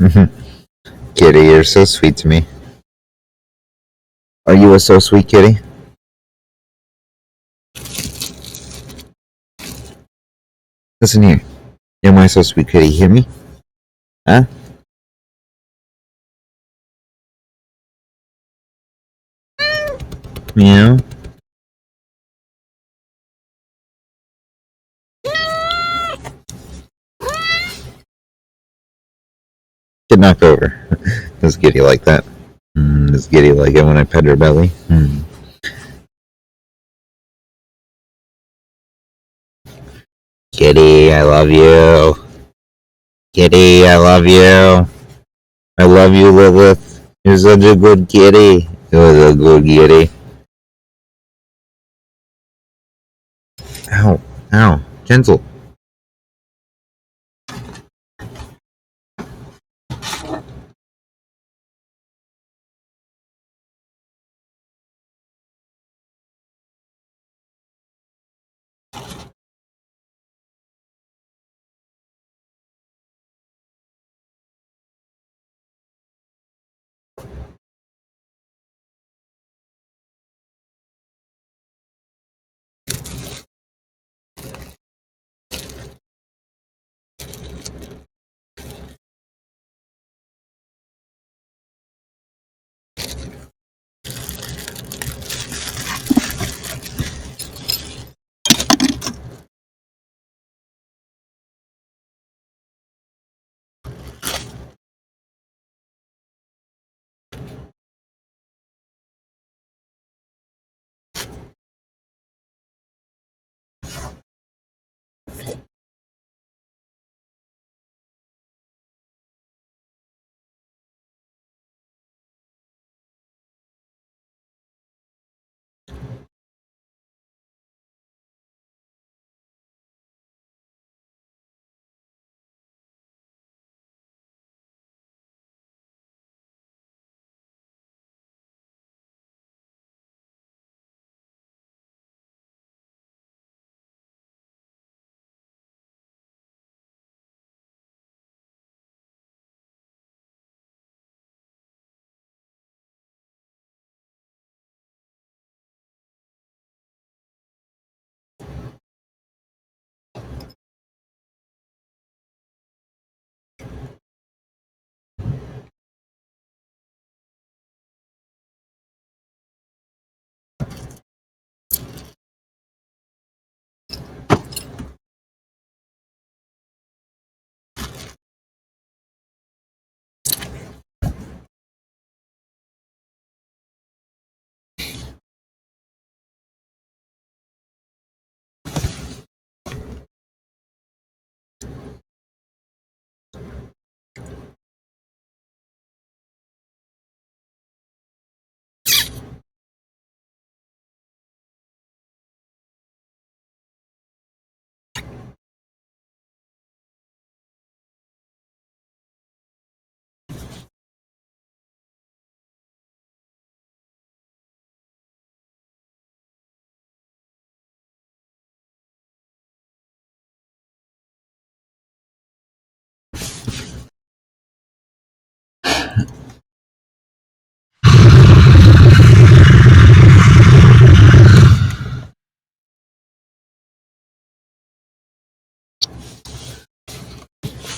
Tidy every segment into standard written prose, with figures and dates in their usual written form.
Kitty, you're so sweet to me. Are you a so sweet kitty? Listen here. You're my so sweet kitty. You hear me? Huh? Meow. Get knocked over. Does Kitty like that? Does Kitty like it when I pet her belly? Kitty, I love you. Kitty, I love you. I love you, Lilith. You're such a good kitty. You're a good kitty. Ow. Ow. Gentle.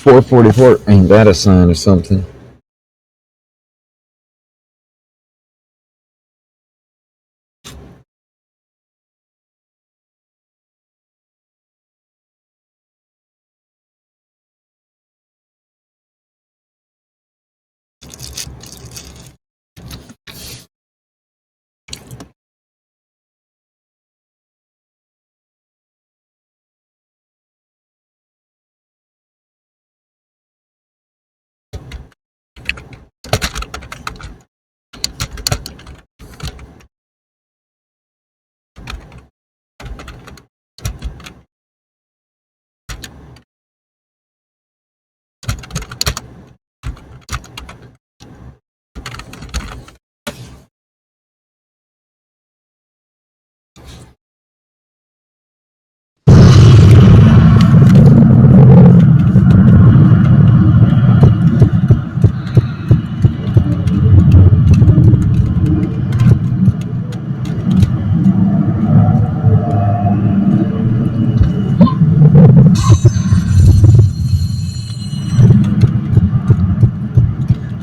.444. Ain't that a sign or something?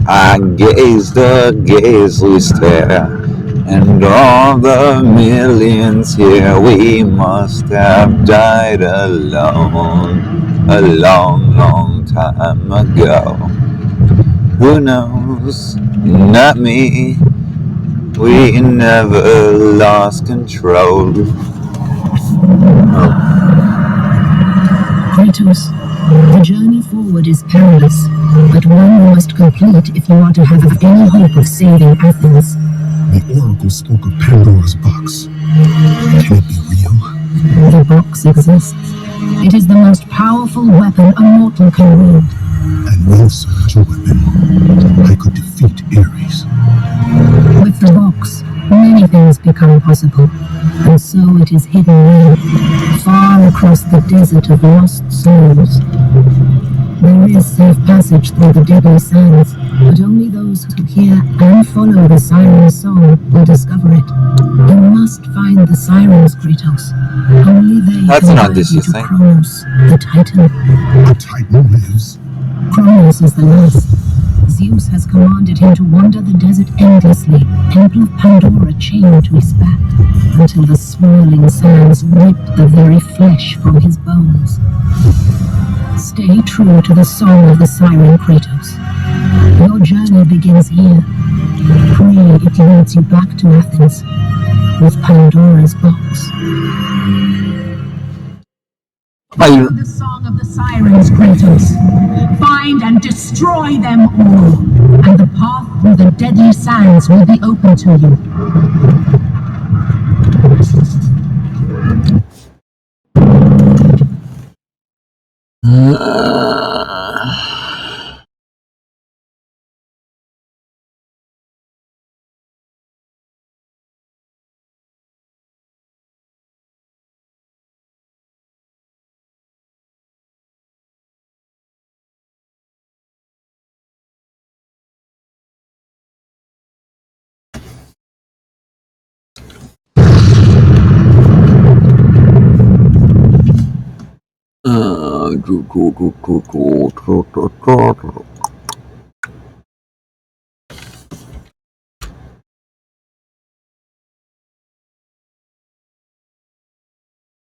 I gazely stare, and all the millions here, we must have died alone a long, long time ago. Who knows? Not me. We never lost control. Kratos, the journey forward is perilous, but one you must complete if you are to have any hope of saving Athens. The Oracle spoke of Pandora's box. Can it be real? The box exists. It is the most powerful weapon a mortal can wield. And with such a weapon, I could defeat Ares. With the box, many things become possible, and so it is hidden there, far across the desert of lost souls. There is safe passage through the deadly sands, but only those who hear and follow the siren's song will discover it. You must find the sirens, Kratos. Only they That's can an guide you Odysseus to thing. Kronos, the Titan. A Titan lives. Kronos is the last. Zeus has commanded him to wander the desert endlessly, Temple of Pandora chained to his back, until the swirling sands rip the very flesh from his bones. Stay true to the song of the siren, Kratos. Your journey begins here. Pray it leads you back to Athens, with Pandora's box. Follow the song of the sirens, Kratos. Find and destroy them all, and the path through the deadly sands will be open to you.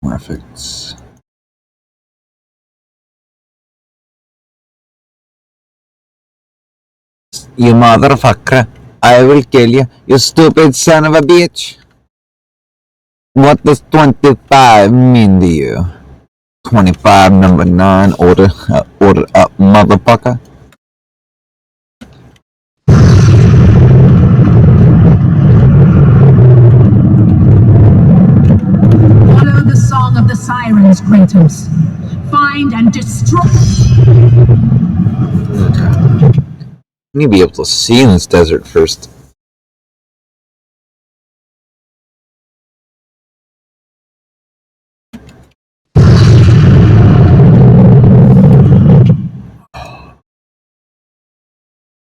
Graphics. You motherfucker. I will kill you, you stupid son of a bitch. What does 25 mean to you? 25 number 9, order up, motherfucker. Follow the song of the sirens, Kratos. Find and destroy. You need to be able to see in this desert first.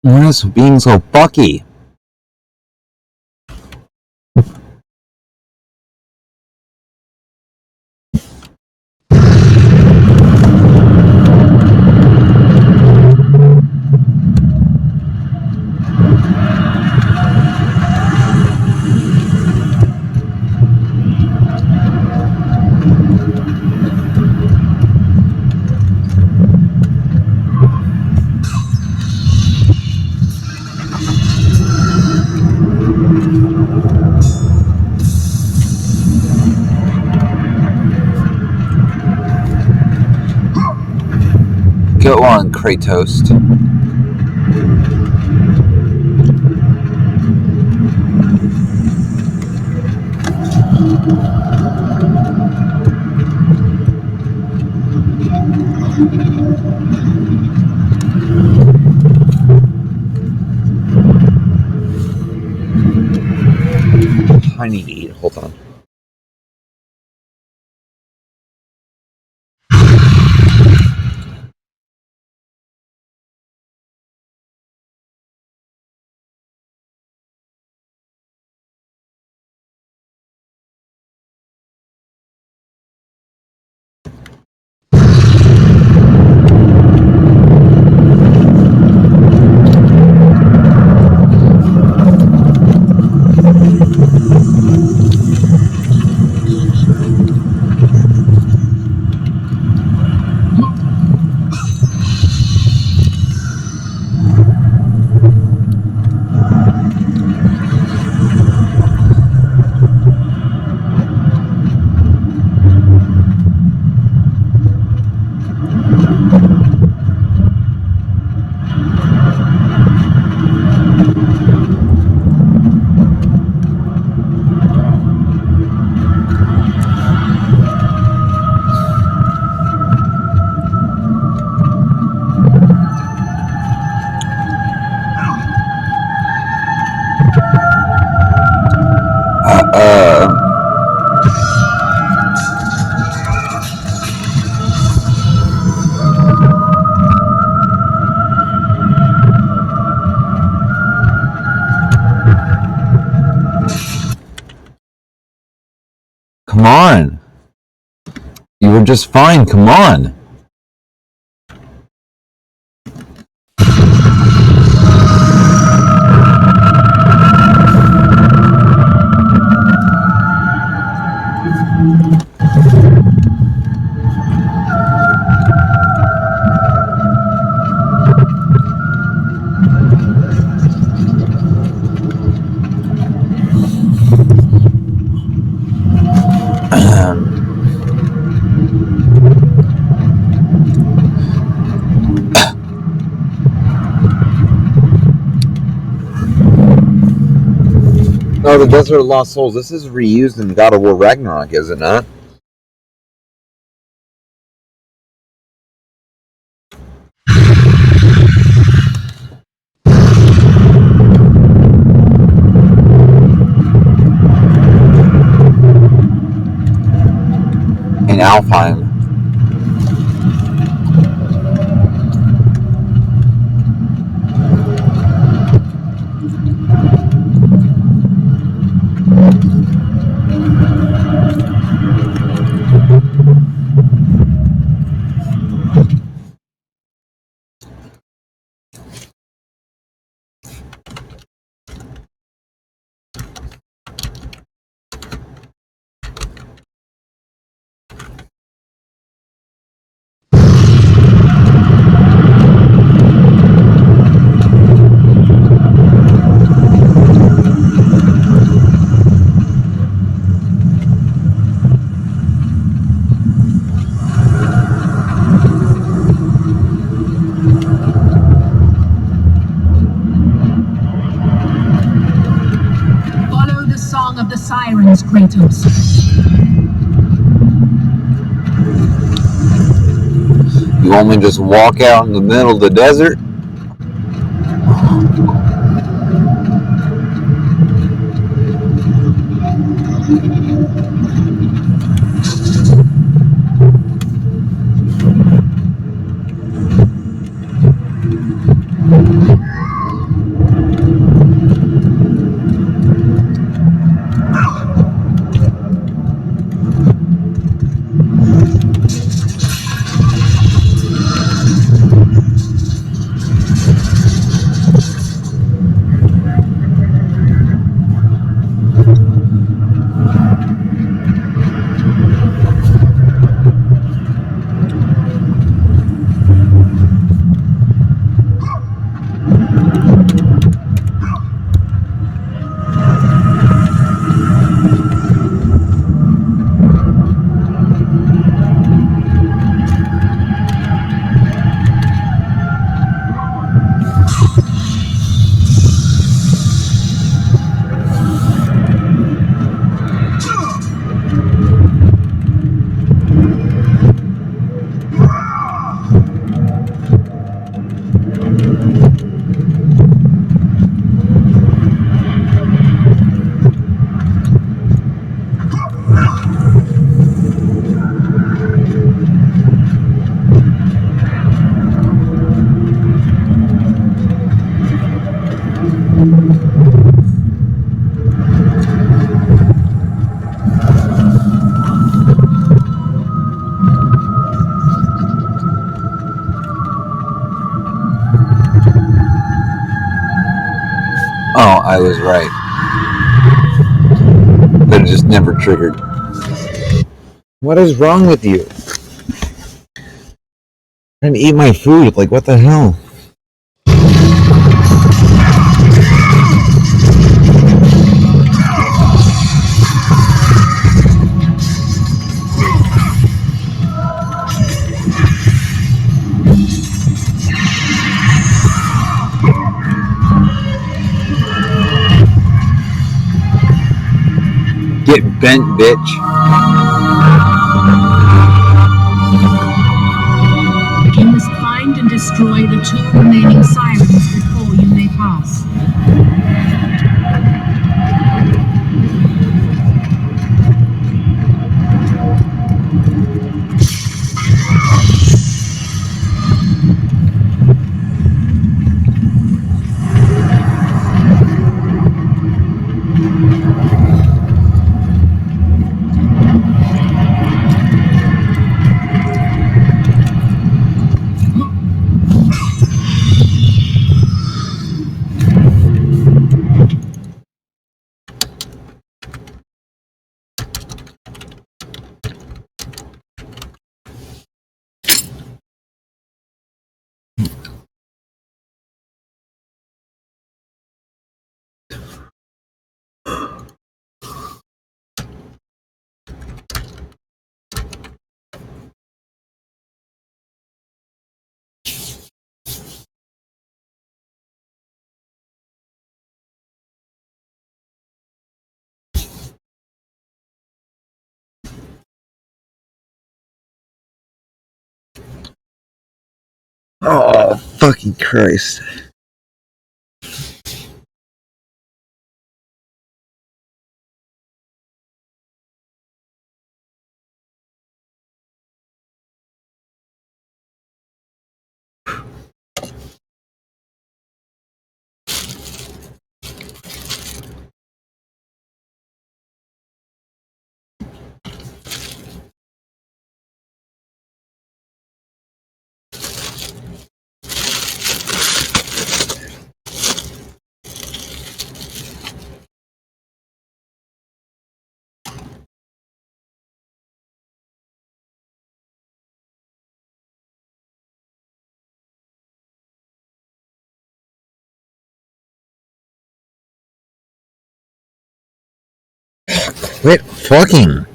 Why is being so bucky? Go on, Kratos. I need to eat. Hold on. Come on. You were just fine. Come on. Oh, the Desert of Lost Souls. This is reused in God of War Ragnarok, is it not? In Alfheim. Follow the song of the sirens, Kratos. You only just walk out in the middle of the desert? Oh, I was right. But it just never triggered. What is wrong with you? I'm trying to eat my food. Like, what the hell? Get bent, bitch. You must find and destroy the 2 remaining sirens before you may pass. Oh, fucking Christ. Quit fucking.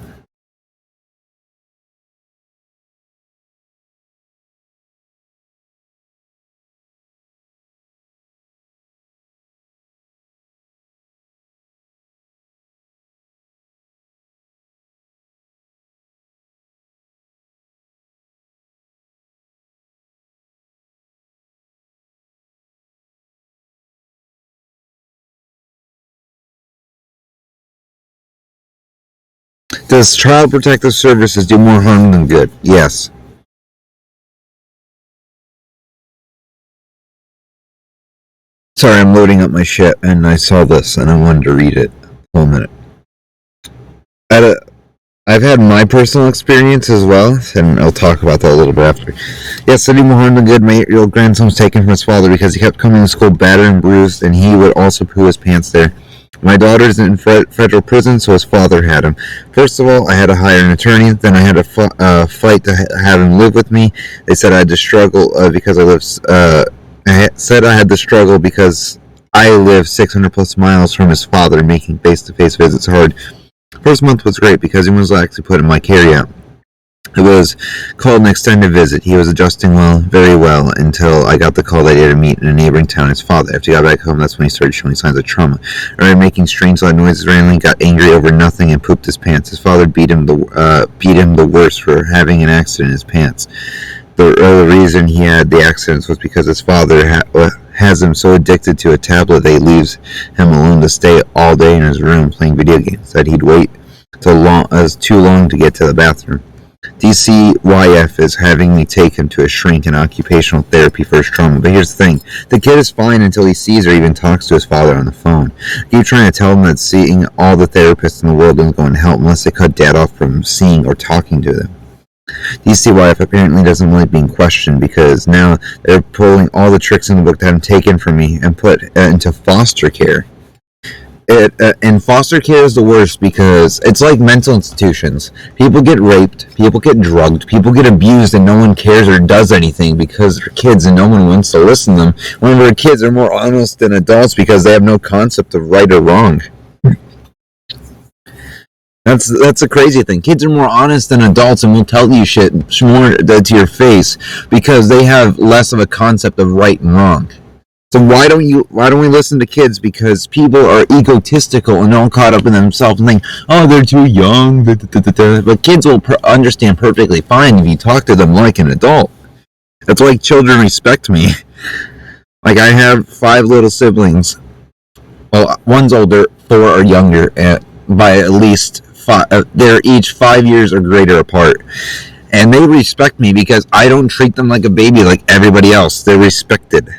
Does Child Protective Services do more harm than good? Yes. Sorry, I'm loading up my shit, and I saw this, and I wanted to read it. 1 minute. I've had my personal experience as well, and I'll talk about that a little bit after. Yes, they do more harm than good. My 8-year-old grandson was taken from his father because he kept coming to school battered and bruised, and he would also poo his pants there. My daughter's in federal prison, so his father had him. First of all, I had to hire an attorney. Then I had to fight to have him live with me. They said I had to struggle because I live. Said I had to struggle because I live 600 plus miles from his father, making face-to-face visits hard. First month was great because he was actually put in my carry-out. It was called an extended visit. He was adjusting very well, until I got the call that he had to meet in a neighboring town his father. After he got back home, that's when he started showing signs of trauma. Started making strange loud noises randomly, got angry over nothing, and pooped his pants. His father beat him the worst for having an accident in his pants. The reason he had the accidents was because his father has him so addicted to a tablet that he leaves him alone to stay all day in his room playing video games, that he'd wait too long to get to the bathroom. DCYF is having me take him to a shrink in occupational therapy for his trauma. But here's the thing. The kid is fine until he sees or even talks to his father on the phone. I keep trying to tell him that seeing all the therapists in the world isn't going to help unless they cut dad off from seeing or talking to them. DCYF apparently doesn't like being questioned because now they're pulling all the tricks in the book that I'm taken from me and put into foster care. And foster care is the worst because it's like mental institutions. People get raped, people get drugged, people get abused, and no one cares or does anything because they're kids and no one wants to listen to them. Whenever kids are more honest than adults because they have no concept of right or wrong. That's a crazy thing. Kids are more honest than adults and will tell you shit more to your face because they have less of a concept of right and wrong. So why don't we listen to kids? Because people are egotistical and all caught up in themselves and think, oh, they're too young. But kids will understand perfectly fine if you talk to them like an adult. That's why children respect me. Like, I have 5 little siblings. Well, one's older, 4 are younger, by at least 5. They're each 5 years or greater apart. And they respect me because I don't treat them like a baby like everybody else. They're respected.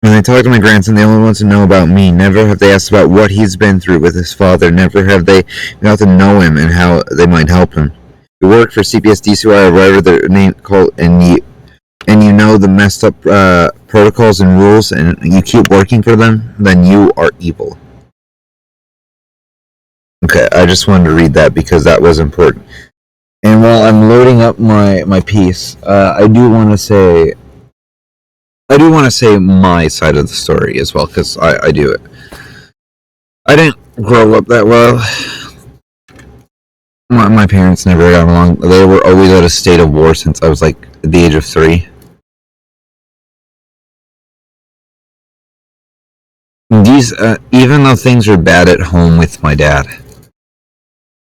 When they talk to my grandson, they only want to know about me. Never have they asked about what he's been through with his father. Never have they got to know him and how they might help him. You work for CPS, DCY, or whatever their name called, and you know the messed up protocols and rules, and you keep working for them, then you are evil. Okay, I just wanted to read that because that was important. And while I'm loading up my piece, I do want to say my side of the story as well, because I do it. I didn't grow up that well. My parents never got along. They were always at a state of war since I was like the age of 3. these even though things were bad at home with my dad,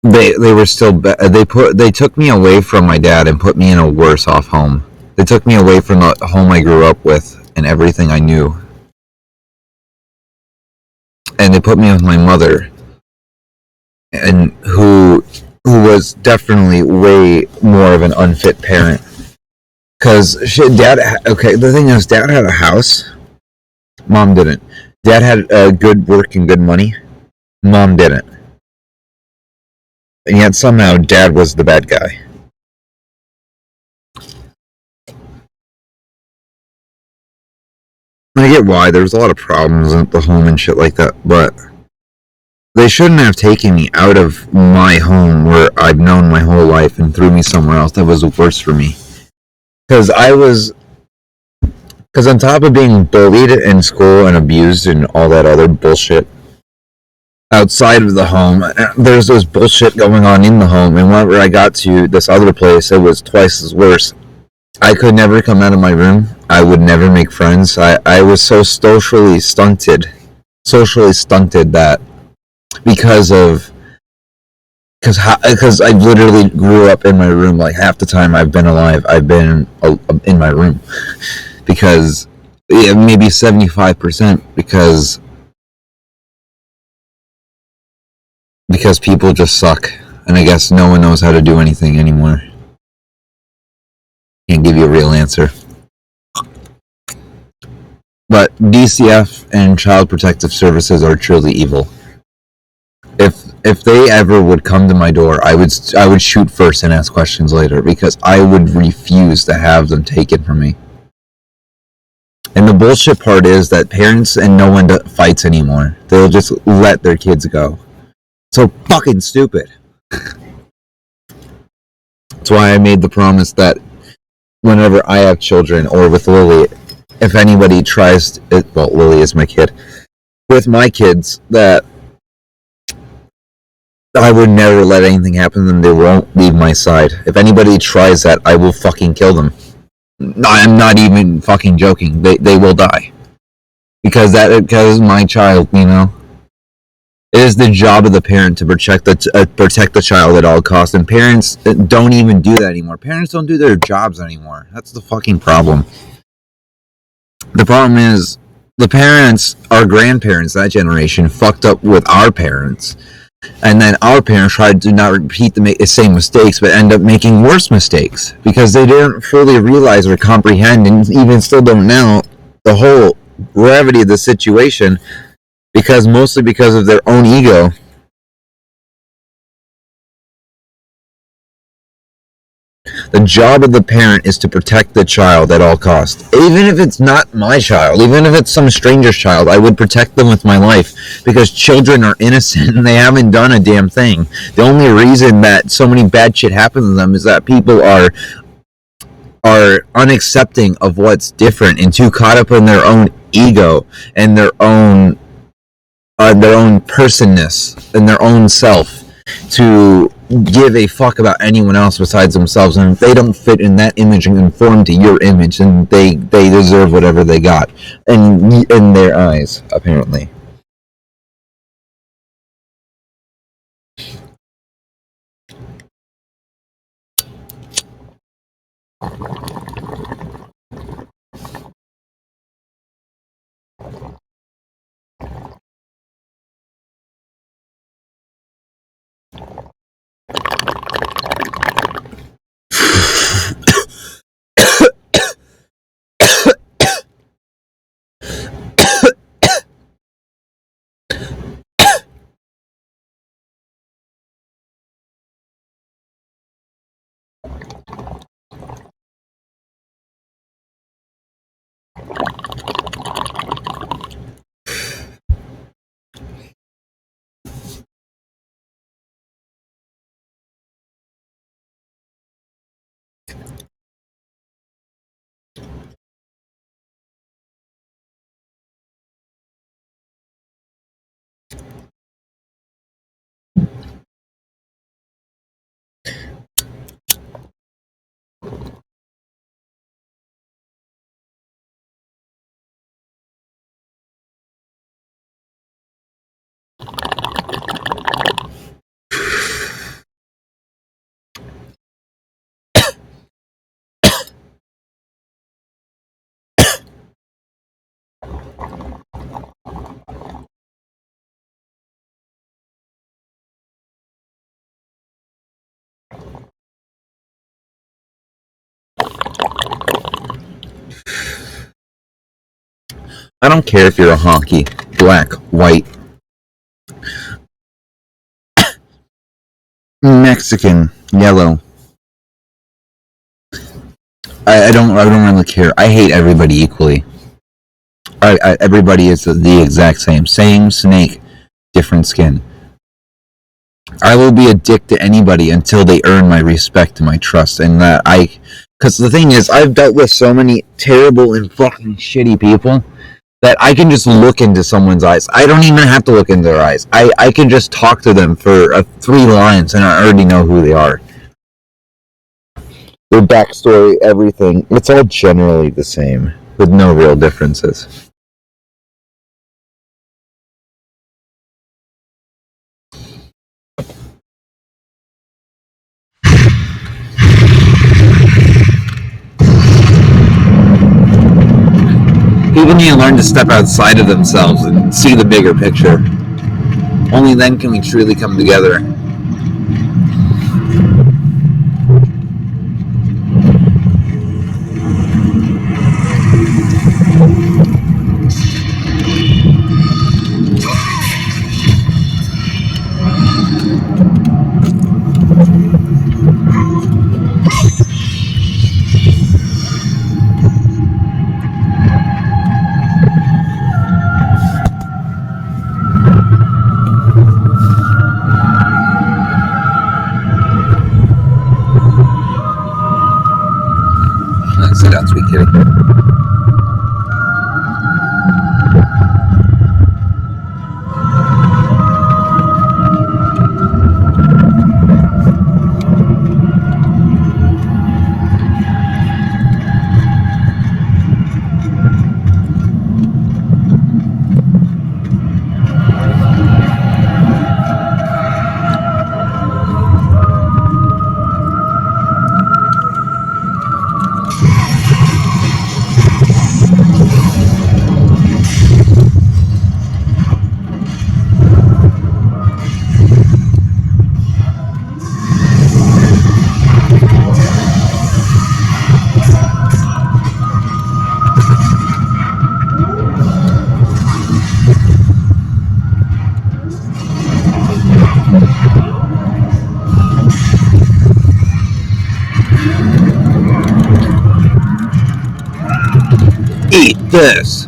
they were still they took me away from my dad and put me in a worse off home. They took me away from the home I grew up with and everything I knew, and they put me with my mother, and who was definitely way more of an unfit parent. Because the thing is, dad had a house, mom didn't. Dad had good work and good money, mom didn't. And yet somehow dad was the bad guy. I get why, there's a lot of problems at the home and shit like that, but they shouldn't have taken me out of my home where I've known my whole life and threw me somewhere else that was worse for me. Because on top of being bullied in school and abused and all that other bullshit outside of the home, there's this bullshit going on in the home, and whenever I got to this other place, it was twice as worse. I could never come out of my room. I would never make friends. I was so socially stunted that because I literally grew up in my room. Like half the time I've been alive, I've been in my room. Because maybe 75% because people just suck, and I guess no one knows how to do anything anymore. Can't give you a real answer. But DCF and Child Protective Services are truly evil. If they ever would come to my door, I would shoot first and ask questions later, because I would refuse to have them taken from me. And the bullshit part is that parents and no one fights anymore. They'll just let their kids go. So fucking stupid. That's why I made the promise that whenever I have children, or with Lily, if anybody tries to, well, Lily is my kid, with my kids, that I would never let anything happen to them. They won't leave my side. If anybody tries that, I will fucking kill them. I'm not even fucking joking. They will die. Because my child, you know. It is the job of the parent to protect the child at all costs, and parents don't even do that anymore. Parents don't do their jobs anymore. That's the fucking problem. The problem is, the parents, our grandparents, that generation, fucked up with our parents. And then our parents tried to not repeat the same mistakes, but end up making worse mistakes. Because they didn't fully realize or comprehend, and even still don't now, the whole gravity of the situation, mostly because of their own ego. The job of the parent is to protect the child at all costs. Even if it's not my child, even if it's some stranger's child, I would protect them with my life, because children are innocent and they haven't done a damn thing. The only reason that so many bad shit happens to them is that people are unaccepting of what's different and too caught up in their own ego and their own personness and their own self to give a fuck about anyone else besides themselves. And if they don't fit in that image and conform to your image, then they deserve whatever they got in their eyes, apparently. I don't care if you're a honky, black, white, Mexican, yellow. I don't really care. I hate everybody equally. Everybody is the exact same. Same snake, different skin. I will be a dick to anybody until they earn my respect and my trust. And because the thing is, I've dealt with so many terrible and fucking shitty people that I can just look into someone's eyes. I don't even have to look into their eyes. I can just talk to them for 3 lines and I already know who they are. Their backstory, everything. It's all generally the same, with no real differences. People need to learn to step outside of themselves and see the bigger picture. Only then can we truly come together. To be kidding. Eat this!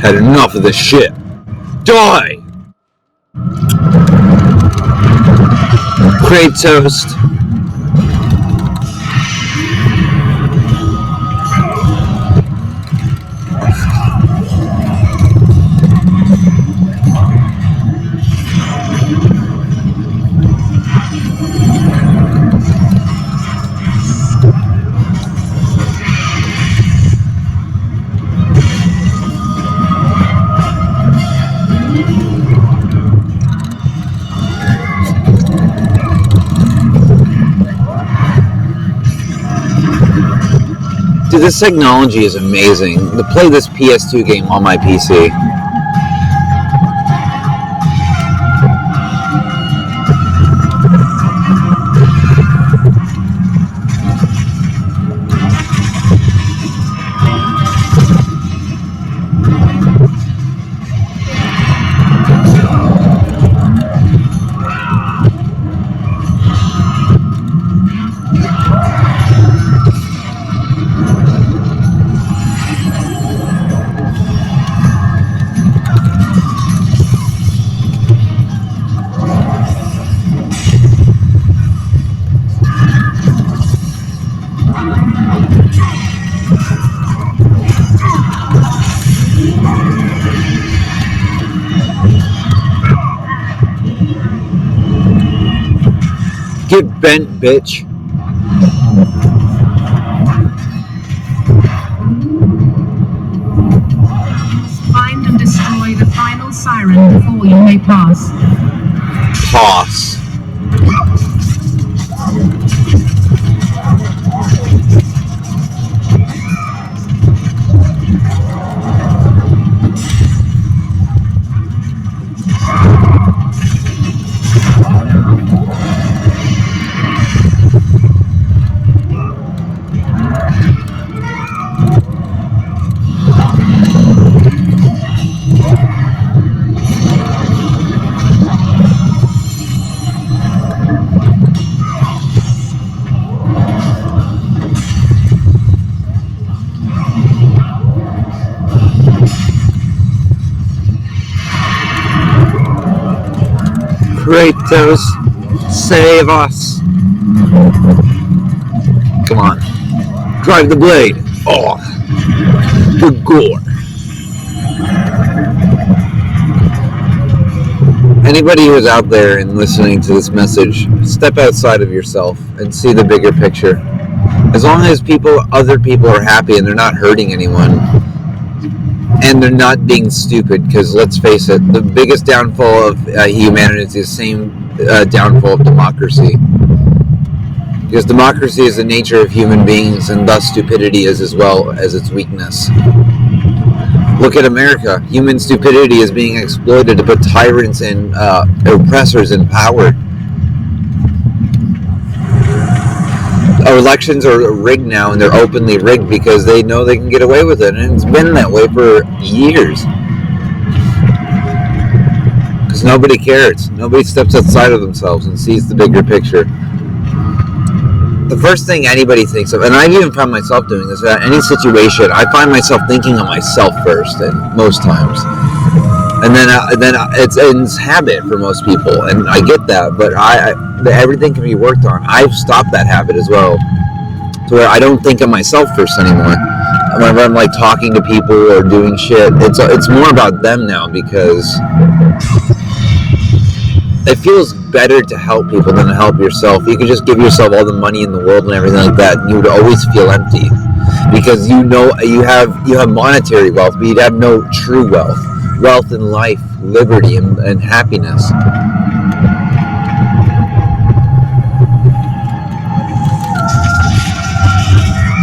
Had enough of this shit. Die! Great toast. Dude, this technology is amazing. To play this PS2 game on my PC. Get bent, bitch. Find and siren before you may pass. Toss. Kratos, save us. Come on. Drive the blade. Oh, the gore. Anybody who's out there and listening to this message, step outside of yourself and see the bigger picture. As long as other people are happy and they're not hurting anyone, and they're not being stupid, because let's face it, the biggest downfall of humanity is the same downfall of democracy. Because democracy is the nature of human beings, and thus stupidity is as well as its weakness. Look at America. Human stupidity is being exploited to put tyrants and oppressors in power. Our elections are rigged now, and they're openly rigged because they know they can get away with it, and it's been that way for years. Because nobody cares. Nobody steps outside of themselves and sees the bigger picture. The first thing anybody thinks of, and I've even found myself doing this, at any situation, I find myself thinking of myself first, and most times. And then it's habit for most people, and I get that, but everything can be worked on. I've stopped that habit as well, to where I don't think of myself first anymore. Whenever I'm like talking to people or doing shit, it's more about them now, because it feels better to help people than to help yourself. You could just give yourself all the money in the world and everything like that, and you would always feel empty, because you know you have monetary wealth, but you'd have no true wealth in life, liberty, and happiness.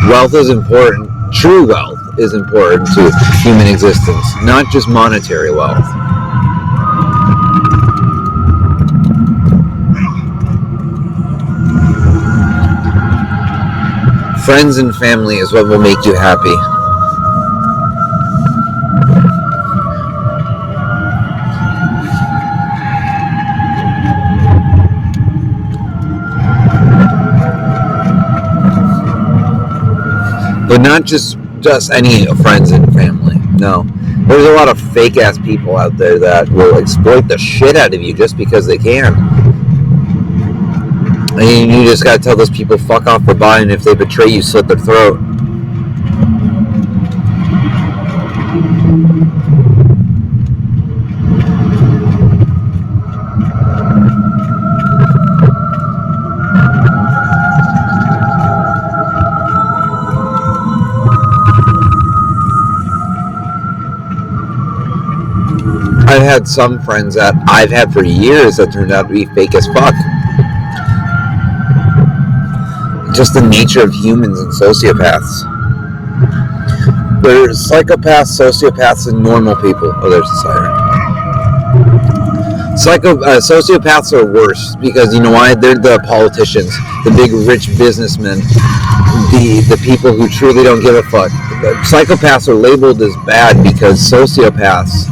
Wealth is important. True wealth is important to human existence, not just monetary wealth. Friends and family is what will make you happy. But not just any friends and family. No. There's a lot of fake ass people out there that will exploit the shit out of you just because they can. And you just gotta tell those people fuck off, bye-bye, and if they betray you, slit their throat. I've had some friends that I've had for years that turned out to be fake as fuck. Just the nature of humans and sociopaths. There's psychopaths, sociopaths, and normal people. Oh, there's the siren. Sociopaths are worse because you know why? They're the politicians, the big rich businessmen, the people who truly don't give a fuck. Psychopaths are labeled as bad because sociopaths,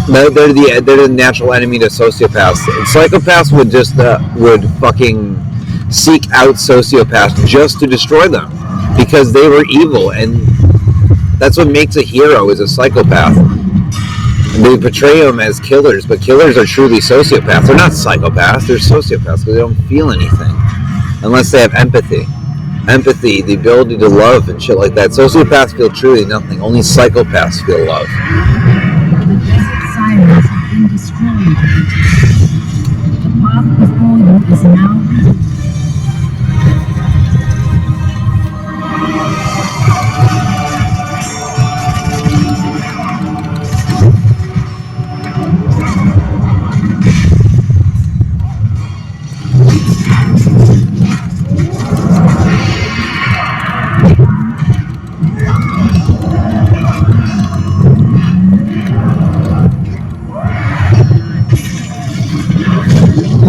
they're the natural enemy to sociopaths. Psychopaths would fucking seek out sociopaths just to destroy them because they were evil, and that's what makes a hero is a psychopath. They portray them as killers, but killers are truly sociopaths. They're not psychopaths, they're sociopaths because they don't feel anything unless they have empathy, the ability to love and shit like that. Sociopaths feel truly nothing. Only psychopaths feel love. Sirens have been destroyed. The path before you is now ready.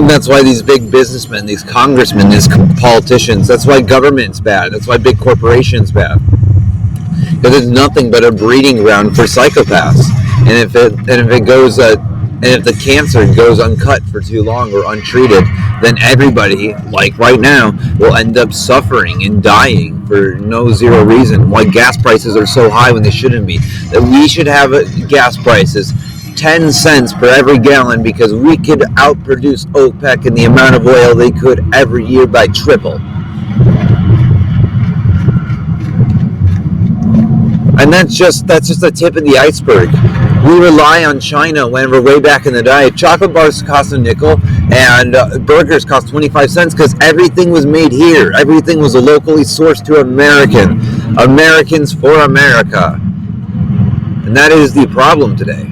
That's why these big businessmen, these congressmen, these politicians, that's why government's bad. That's why big corporations bad. Because it's nothing but a breeding ground for psychopaths. And if the cancer goes uncut for too long or untreated, then everybody, like right now, will end up suffering and dying for no zero reason. Why gas prices are so high when they shouldn't be. That we should have gas prices 10 cents per every gallon because we could outproduce OPEC in the amount of oil they could every year by triple. And that's just the tip of the iceberg. We rely on China when we're way back in the day. Chocolate bars cost a nickel and burgers cost 25 cents because everything was made here. Everything was locally sourced to Americans for America. And that is the problem today.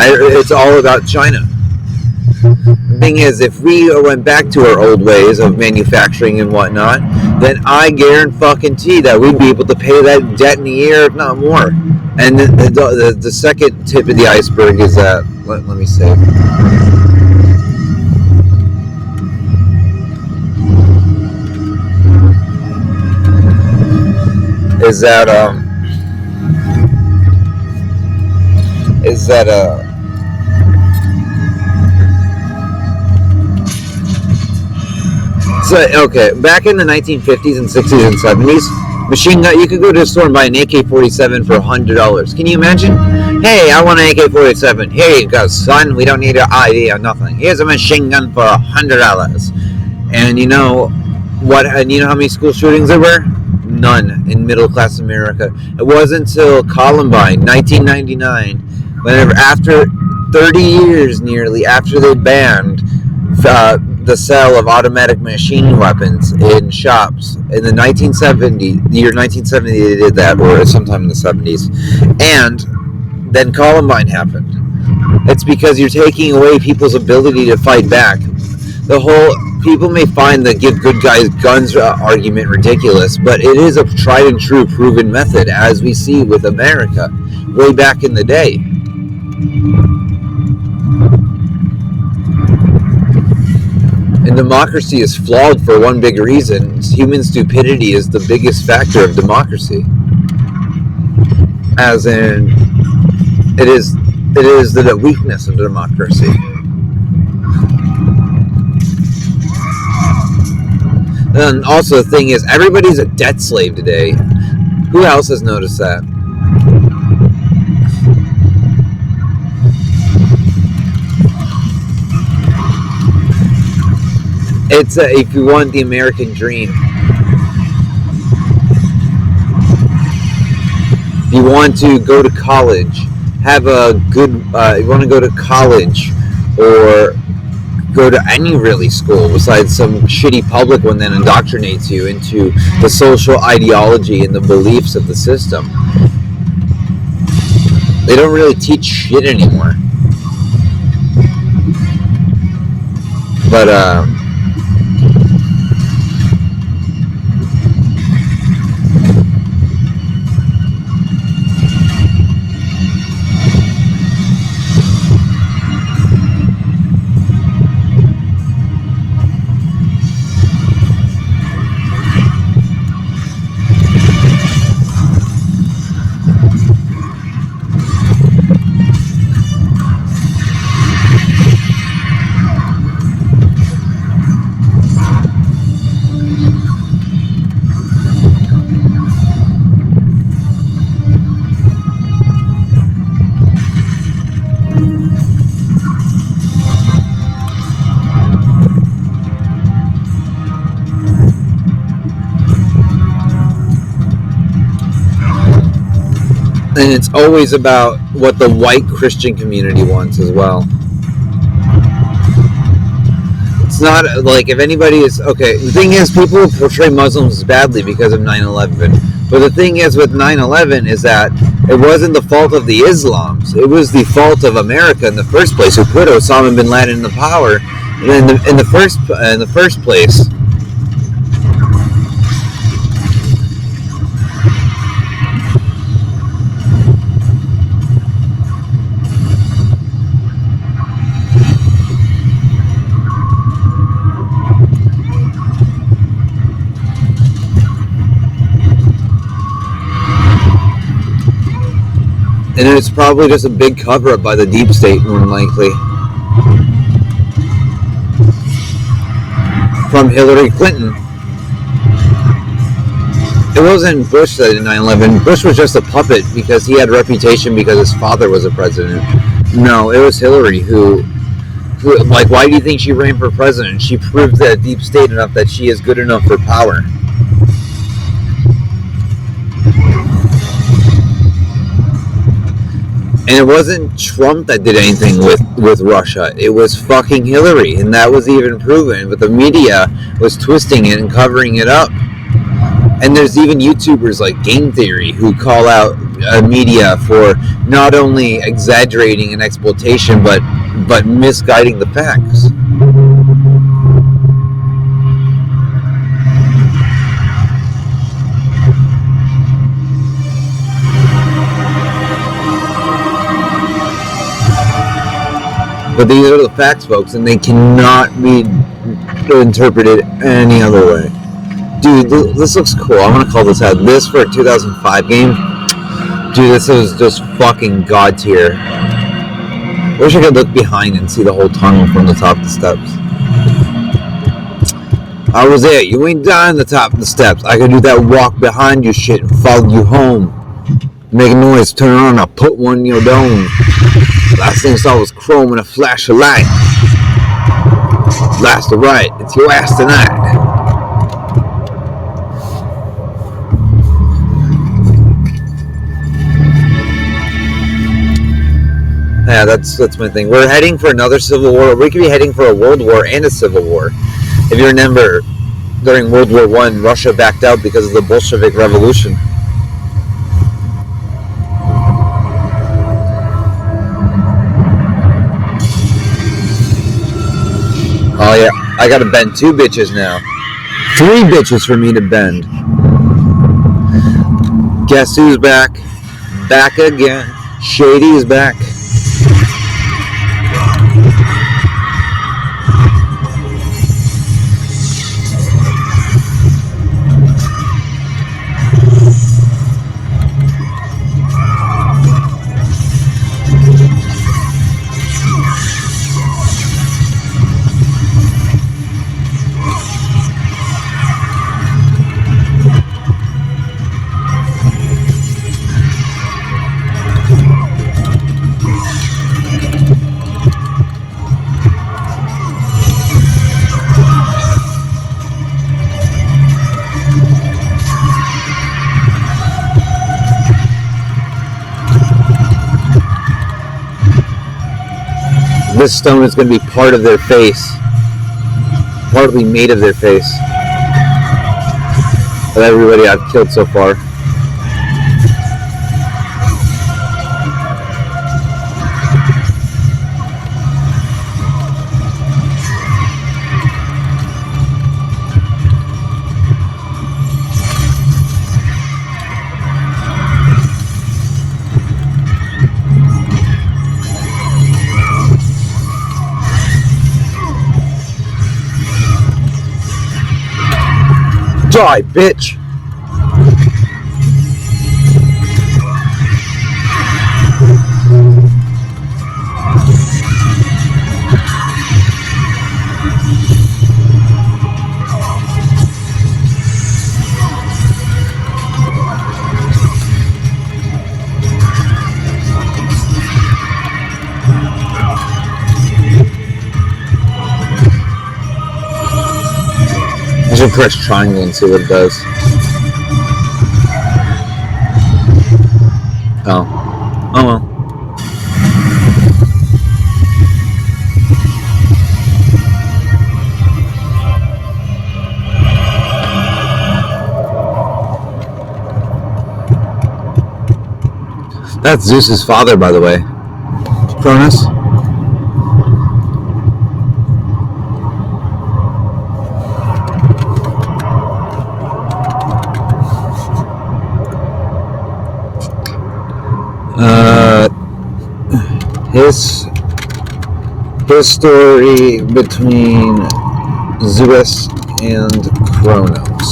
It's all about China. The thing is, if we went back to our old ways of manufacturing and whatnot, then I guarantee that we'd be able to pay that debt in a year, if not more. And the second tip of the iceberg is that, let me say, is that so, okay, back in the 1950s and 60s and 70s, machine gun, you could go to a store and buy an AK-47 for $100. Can you imagine? Hey, I want an AK-47. Here you go, son. We don't need your ID or nothing. Here's a machine gun for $100. And you know what? And you know how many school shootings there were? None in middle-class America. It wasn't until Columbine, 1999, whenever after 30 years nearly after they banned the sale of automatic machine weapons in shops in the year 1970 they did that, or sometime in the 70s, and then Columbine happened. It's because you're taking away people's ability to fight back. The whole people may find the give good guys guns argument ridiculous, but it is a tried and true proven method, as we see with America way back in the day. And democracy is flawed for one big reason. Human stupidity is the biggest factor of democracy. As in, it is the weakness of democracy. And also the thing is, everybody's a debt slave today. Who else has noticed that? It's if you want the American dream, you want to go to college, have a good, you want to go to college or go to any really school besides some shitty public one that indoctrinates you into the social ideology and the beliefs of the system. They don't really teach shit anymore. But, and it's always about what the white Christian community wants as well. It's not like if anybody is okay. The thing is, people portray Muslims badly because of 9/11. But the thing is with 9/11 is that it wasn't the fault of the Islams. It was the fault of America in the first place, who put Osama bin Laden in the power in the first place. And it's probably just a big cover-up by the deep state, more than likely. From Hillary Clinton. It wasn't Bush that did 9/11. Bush was just a puppet because he had a reputation because his father was a president. No, it was Hillary who like, why do you think she ran for president? She proved that deep state enough that she is good enough for power. And it wasn't Trump that did anything with Russia. It was fucking Hillary, and that was even proven. But the media was twisting it and covering it up. And there's even YouTubers like Game Theory who call out media for not only exaggerating and exploitation, but misguiding the facts. But these are the facts, folks, and they cannot be interpreted any other way. Dude, this looks cool. I want to call this out. This for a 2005 game. Dude, this is just fucking god tier. Wish I could look behind and see the whole tunnel from the top of the steps. I was there. You ain't dying the top of the steps. I could do that walk behind you shit and follow you home. Make a noise, turn on, I'll put one in your dome. Last thing I saw was chrome and a flash of light. Last to right, it's your ass tonight. Yeah, that's my thing. We're heading for another civil war. We could be heading for a world war and a civil war. If you remember, during World War I, Russia backed out because of the Bolshevik Revolution. Oh yeah, I gotta bend 2 bitches now. 3 bitches for me to bend. Guess who's back? Back again. Shady is back. This stone is going to be part of their face. Partly made of their face. Of everybody I've killed so far. Die, bitch! I should press triangle and see what it does. Oh. Oh well. That's Zeus's father, by the way. Cronus. His story between Zeus and Kronos.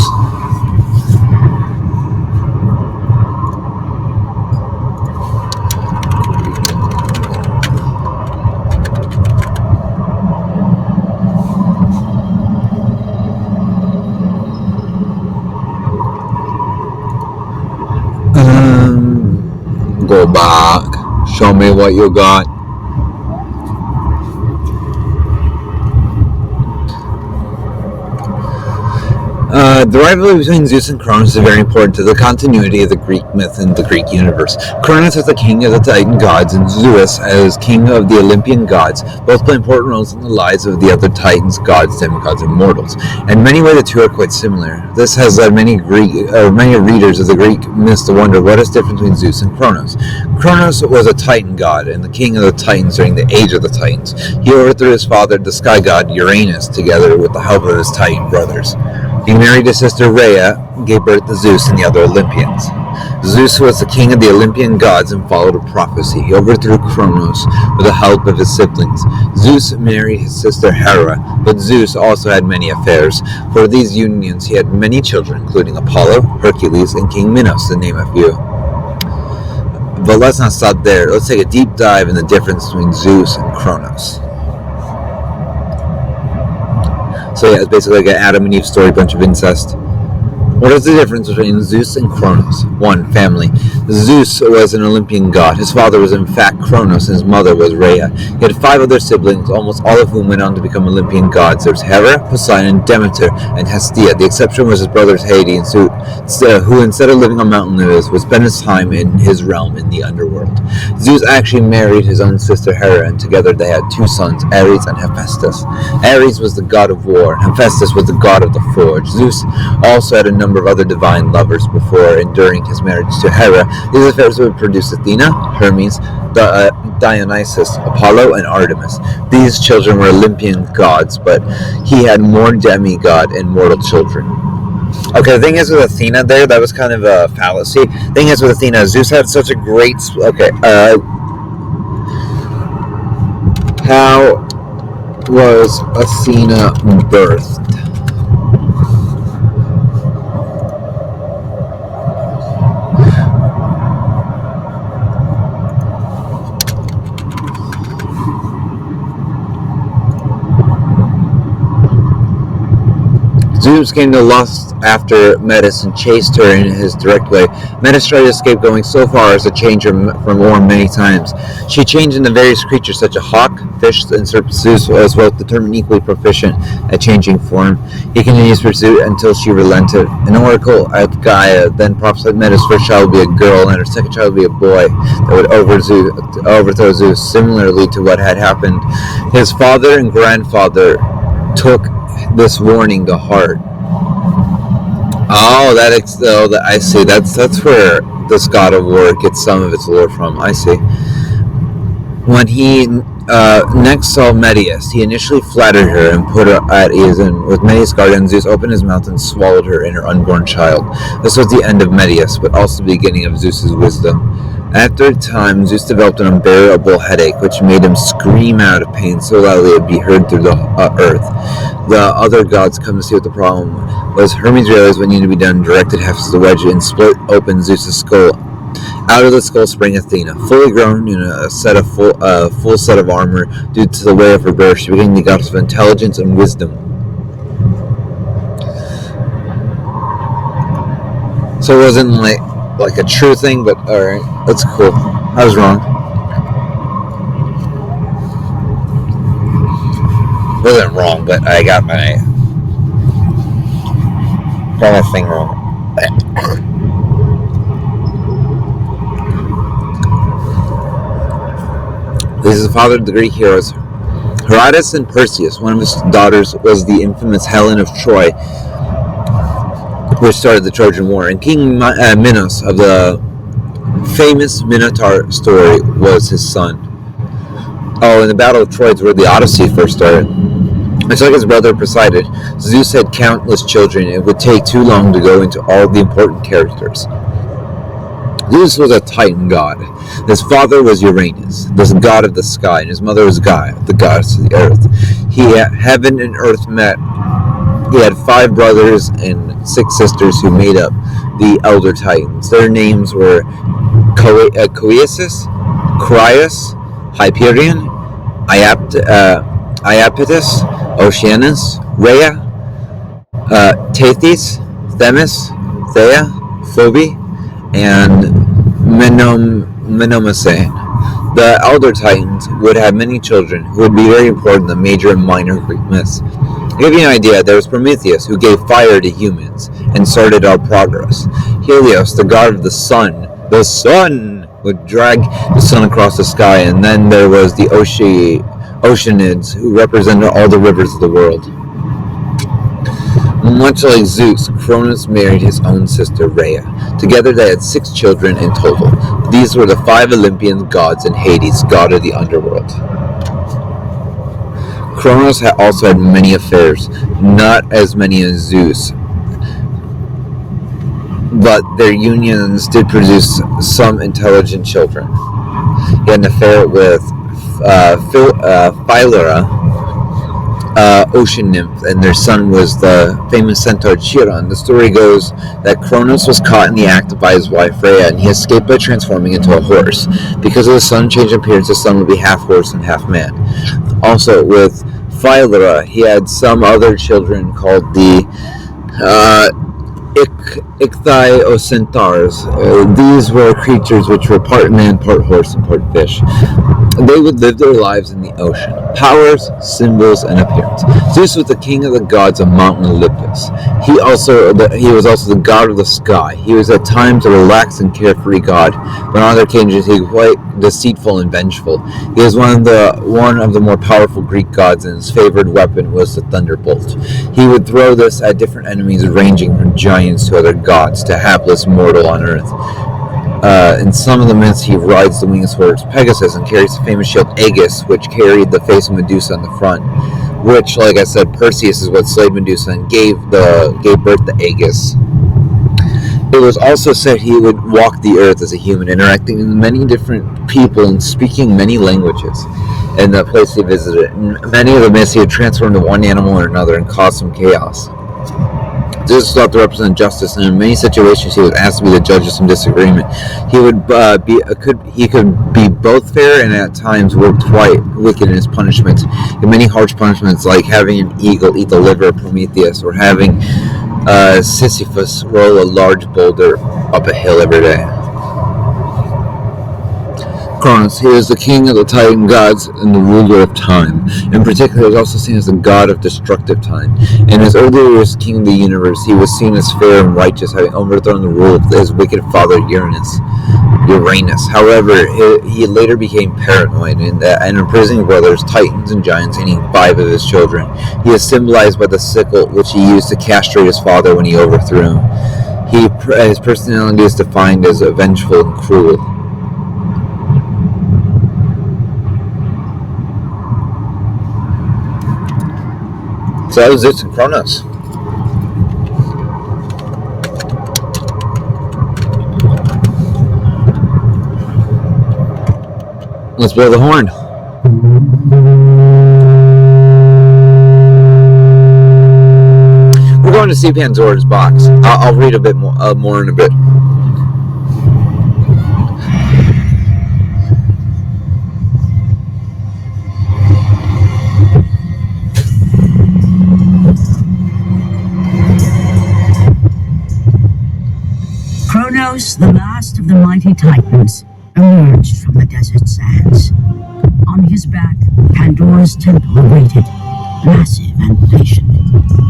Show me what you got. The rivalry between Zeus and Cronus is very important to the continuity of the Greek myth and the Greek universe. Cronus as the king of the Titan gods and Zeus as king of the Olympian gods both play important roles in the lives of the other Titans, gods, demigods, and mortals. In many ways, the two are quite similar. This has led many readers of the Greek myths to wonder what is different between Zeus and Cronus. Cronus was a Titan god and the king of the Titans during the Age of the Titans. He overthrew his father, the sky god Uranus, together with the help of his Titan brothers. He married his sister Rhea, gave birth to Zeus and the other Olympians. Zeus was the king of the Olympian gods and followed a prophecy. He overthrew Cronus with the help of his siblings. Zeus married his sister Hera, but Zeus also had many affairs. For these unions he had many children, including Apollo, Hercules, and King Minos, to name a few. But let's not stop there. Let's take a deep dive in the difference between Zeus and Cronus. So yeah, it's basically like an Adam and Eve story, bunch of incest. What is the difference between Zeus and Cronus? 1. Family. Zeus was an Olympian god. His father was in fact Cronus, and his mother was Rhea. He had 5 other siblings, almost all of whom went on to become Olympian gods. There was Hera, Poseidon, Demeter, and Hestia. The exception was his brothers Hades, who instead of living on Mount Olympus, would spend his time in his realm in the underworld. Zeus actually married his own sister Hera, and together they had 2 sons, Ares and Hephaestus. Ares was the god of war, and Hephaestus was the god of the forge. Zeus also had a number of other divine lovers before and during his marriage to Hera. These affairs would produce Athena, Hermes, Dionysus, Apollo, and Artemis. These children were Olympian gods, but he had more demigod and mortal children. Okay, the thing is with Athena there, that was kind of a fallacy. The thing is with Athena, Zeus had such a great... how was Athena birthed? Zeus came to lust after Metis and chased her in his direct way. Metis tried to escape, going so far as to change her from Orm many times. She changed into various creatures such as hawk, fish, and serpent. Zeus was both determined equally proficient at changing form. He continued his pursuit until she relented. An oracle at Gaia then prophesied Metis' first child would be a girl and her second child would be a boy that would overthrow Zeus, similarly to what had happened. His father and grandfather took this warning to heart. I see. That's where this god of war gets some of its lore from. I see. When he next saw Metis, he initially flattered her and put her at ease, and with Metis' guardian, Zeus opened his mouth and swallowed her and her unborn child. This was the end of Metis, but also the beginning of Zeus's wisdom. After a time, Zeus developed an unbearable headache, which made him scream out of pain so loudly it would be heard through the earth. The other gods come to see what the problem was. Hermes realized what needed to be done, directed Hephaestus to wedge it and split open Zeus's skull. Out of the skull sprang Athena, fully grown in a full set of armor. Due to the way of her birth, she became the goddess of intelligence and wisdom. So it wasn't like a true thing, but alright, that's cool. I was wrong. Wasn't wrong, but I got my thing wrong. This is the father of the Greek heroes, Herodotus and Perseus. One of his daughters was the infamous Helen of Troy, which started the Trojan War, and King Minos of the famous Minotaur story was his son. Oh, and the Battle of Troy is where the Odyssey first started. Much like his brother Poseidon, Zeus had countless children. It would take too long to go into all the important characters. Zeus was a Titan god. His father was Uranus, the god of the sky, and his mother was Gaia, the goddess of the earth. Heaven and earth met. He had 5 brothers and 6 sisters who made up the Elder Titans. Their names were Coeus, Crius, Hyperion, Iapetus, Oceanus, Rhea, Tethys, Themis, Thea, Phoebe, and Menomacene. The elder Titans would have many children who would be very important in the major and minor Greek myths. To give you an idea, there was Prometheus, who gave fire to humans and started our progress. Helios, the god of the sun, would drag the sun across the sky, and then there was the Oceanids, who represented all the rivers of the world. Much like Zeus, Cronus married his own sister Rhea. Together they had 6 children in total. These were the 5 Olympian gods and Hades, god of the underworld. Cronus also had many affairs, not as many as Zeus, but their unions did produce some intelligent children. He had an affair with Philyra, ocean nymph, and their son was the famous centaur Chiron. The story goes that Cronus was caught in the act by his wife Rhea, and he escaped by transforming into a horse. Because of the sun change appearance, the son would be half horse and half man. Also, with Philyra, he had some other children called the Ichthyocentaurs. These were creatures which were part man, part horse, and part fish. They would live their lives in the ocean. Powers, symbols, and appearance. Zeus was the king of the gods of Mount Olympus. He was also the god of the sky. He was at times a relaxed and carefree god, but on other occasions he was quite deceitful and vengeful. He was one of the more powerful Greek gods, and his favored weapon was the thunderbolt. He would throw this at different enemies, ranging from giants to other gods to hapless mortal on earth. In some of the myths, he rides the winged horse Pegasus and carries the famous shield Aegis, which carried the face of Medusa on the front. Which, like I said, Perseus is what slayed Medusa and gave birth to Aegis. It was also said he would walk the earth as a human, interacting with many different people and speaking many languages in the place he visited. In many of the myths, he would transform into one animal or another and cause some chaos. Zeus was thought to represent justice, and in many situations he was asked to be the judge of some disagreement. He could be both fair and at times worked quite wicked in his punishments. In many harsh punishments, like having an eagle eat the liver of Prometheus, or having Sisyphus roll a large boulder up a hill every day. Cronus, he is the king of the Titan gods and the ruler of time. In particular, he is also seen as the god of destructive time. In his earlier years as king of the universe, he was seen as fair and righteous, having overthrown the rule of his wicked father Uranus. However, he later became paranoid and imprisoning brothers, Titans, and giants, eating 5 of his children. He is symbolized by the sickle, which he used to castrate his father when he overthrew him. His personality is defined as vengeful and cruel. So that was Zeus and Cronus. Let's blow the horn. We're going to see Pandora's box. I'll read a bit more in a bit. Kronos, the last of the mighty Titans, emerged from the desert sands. On his back, Pandora's temple awaited, massive and patient,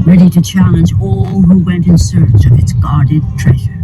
ready to challenge all who went in search of its guarded treasure.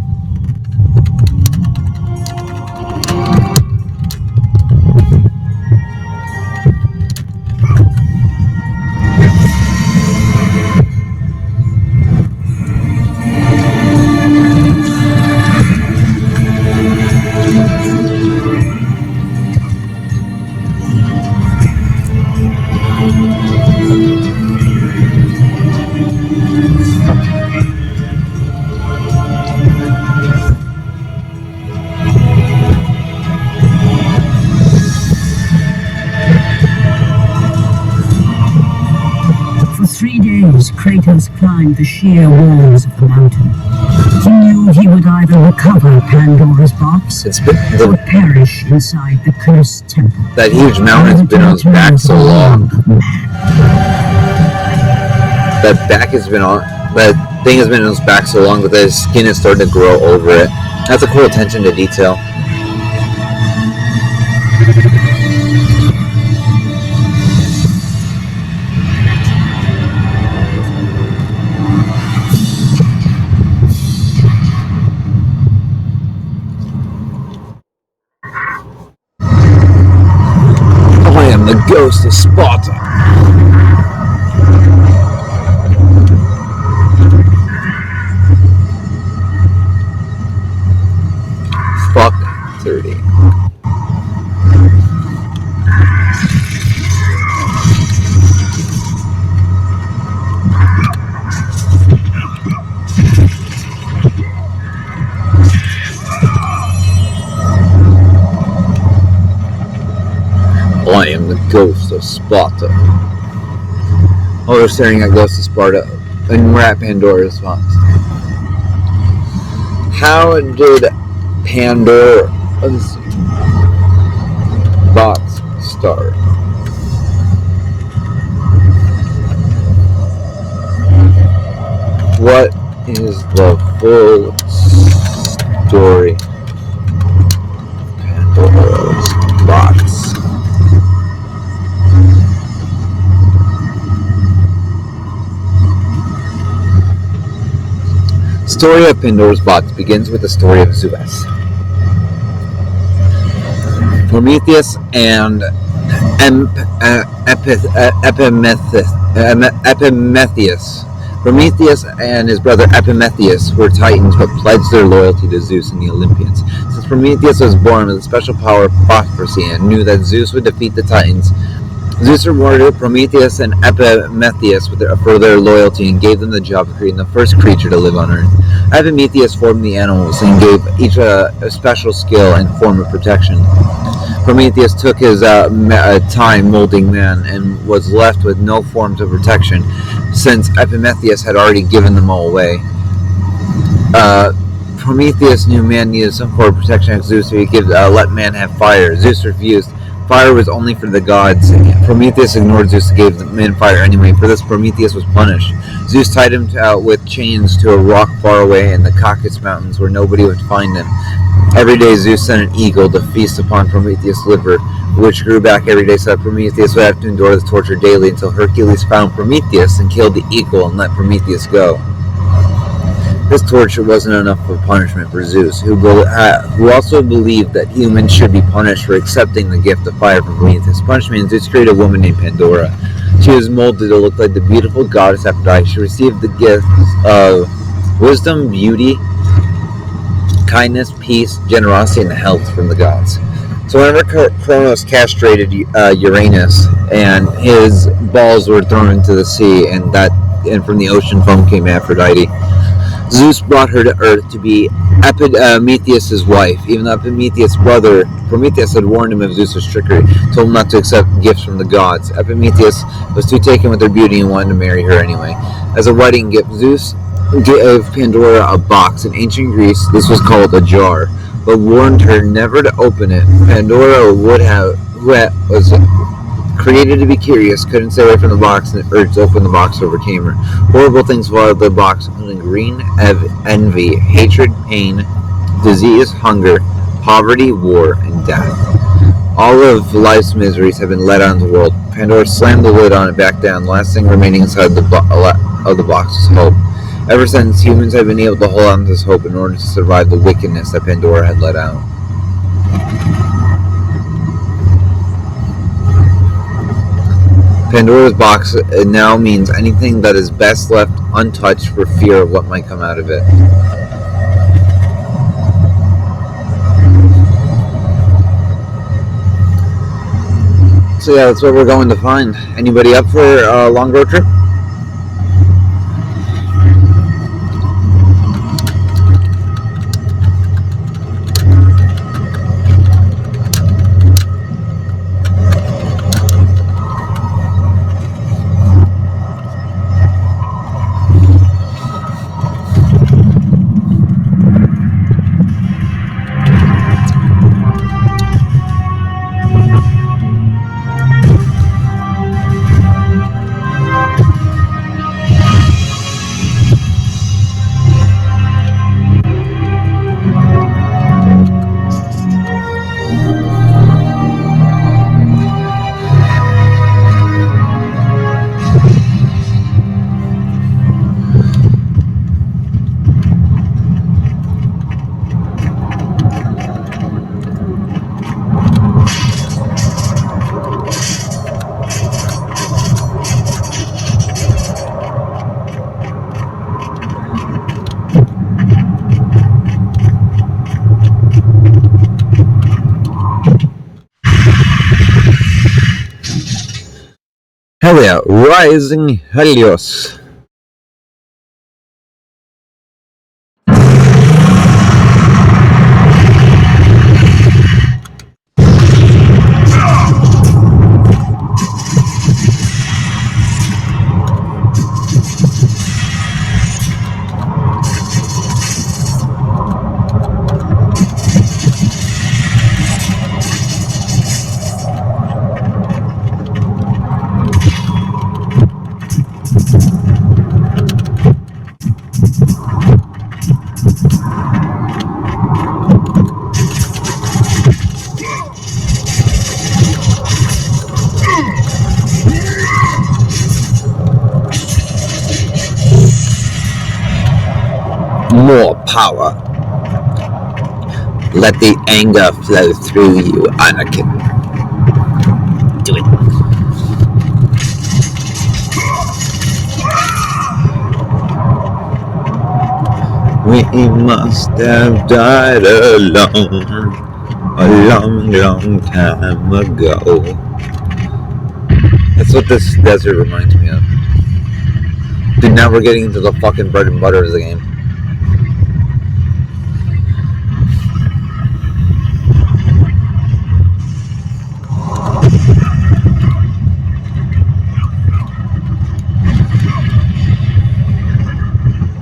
Kratos climbed the sheer walls of the mountain. He knew he would either recover Pandora's box or perish inside the cursed temple. That huge mountain has been on his back so long. That thing has been on his back so long that his skin is starting to grow over it. That's a cool attention to detail. Ghost of Sparta. Fuck 30. I am the Ghost of Sparta. Oh, they're staring at Ghost of Sparta, and we're at Pandora's response. How did Pandora's box start? What is the full story of Pandora's box? The story of Pandora's box begins with the story of Zeus, Prometheus, and Epimetheus. Prometheus and his brother Epimetheus were Titans but pledged their loyalty to Zeus and the Olympians. Since Prometheus was born with the special power of prophecy and knew that Zeus would defeat the Titans, Zeus rewarded Prometheus and Epimetheus for their loyalty and gave them the job of creating the first creature to live on Earth. Epimetheus formed the animals and gave each a special skill and form of protection. Prometheus took his time molding man and was left with no forms of protection, since Epimetheus had already given them all away. Prometheus knew man needed some form of protection of Zeus, so he could let man have fire. Zeus refused. Fire was only for the gods. Prometheus ignored Zeus and gave man fire anyway. For this, Prometheus was punished. Zeus tied him with chains to a rock far away in the Caucasus Mountains where nobody would find him. Every day, Zeus sent an eagle to feast upon Prometheus' liver, which grew back every day, so that Prometheus would have to endure this torture daily until Hercules found Prometheus and killed the eagle and let Prometheus go. This torture wasn't enough of a punishment for Zeus, who also believed that humans should be punished for accepting the gift of fire from Prometheus. Punishment, Zeus created a woman named Pandora. She was molded to look like the beautiful goddess Aphrodite. She received the gifts of wisdom, beauty, kindness, peace, generosity, and health from the gods. So whenever Kronos castrated Uranus and his balls were thrown into the sea, and from the ocean foam came Aphrodite, Zeus brought her to Earth to be Epimetheus' wife, even though Epimetheus' brother Prometheus had warned him of Zeus' trickery, told him not to accept gifts from the gods. Epimetheus was too taken with her beauty and wanted to marry her anyway. As a wedding gift, Zeus gave Pandora a box. In ancient Greece, this was called a jar, but warned her never to open it. Pandora who was created to be curious, couldn't stay away from the box, and the urge to open the box overcame her. Horrible things followed the box, including greed, envy, hatred, pain, disease, hunger, poverty, war, and death. All of life's miseries have been let out into the world. Pandora slammed the lid on it back down. The last thing remaining inside the box was hope. Ever since, humans have been able to hold on to this hope in order to survive the wickedness that Pandora had let out. Pandora's box now means anything that is best left untouched for fear of what might come out of it. So yeah, that's what we're going to find. Anybody up for a long road trip? Hell yeah, Rising Helios. More power. Let the anger flow through you, Anakin. Do it. We must have died alone a long, long time ago. That's what this desert reminds me of. Dude, now we're getting into the fucking bread and butter of the game.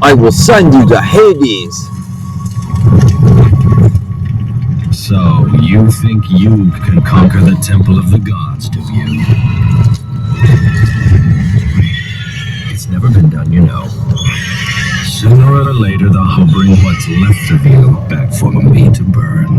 I will send you to Hades. So, you think you can conquer the Temple of the Gods, do you? It's never been done, you know. Sooner or later, they'll bring what's left of you back for me to burn.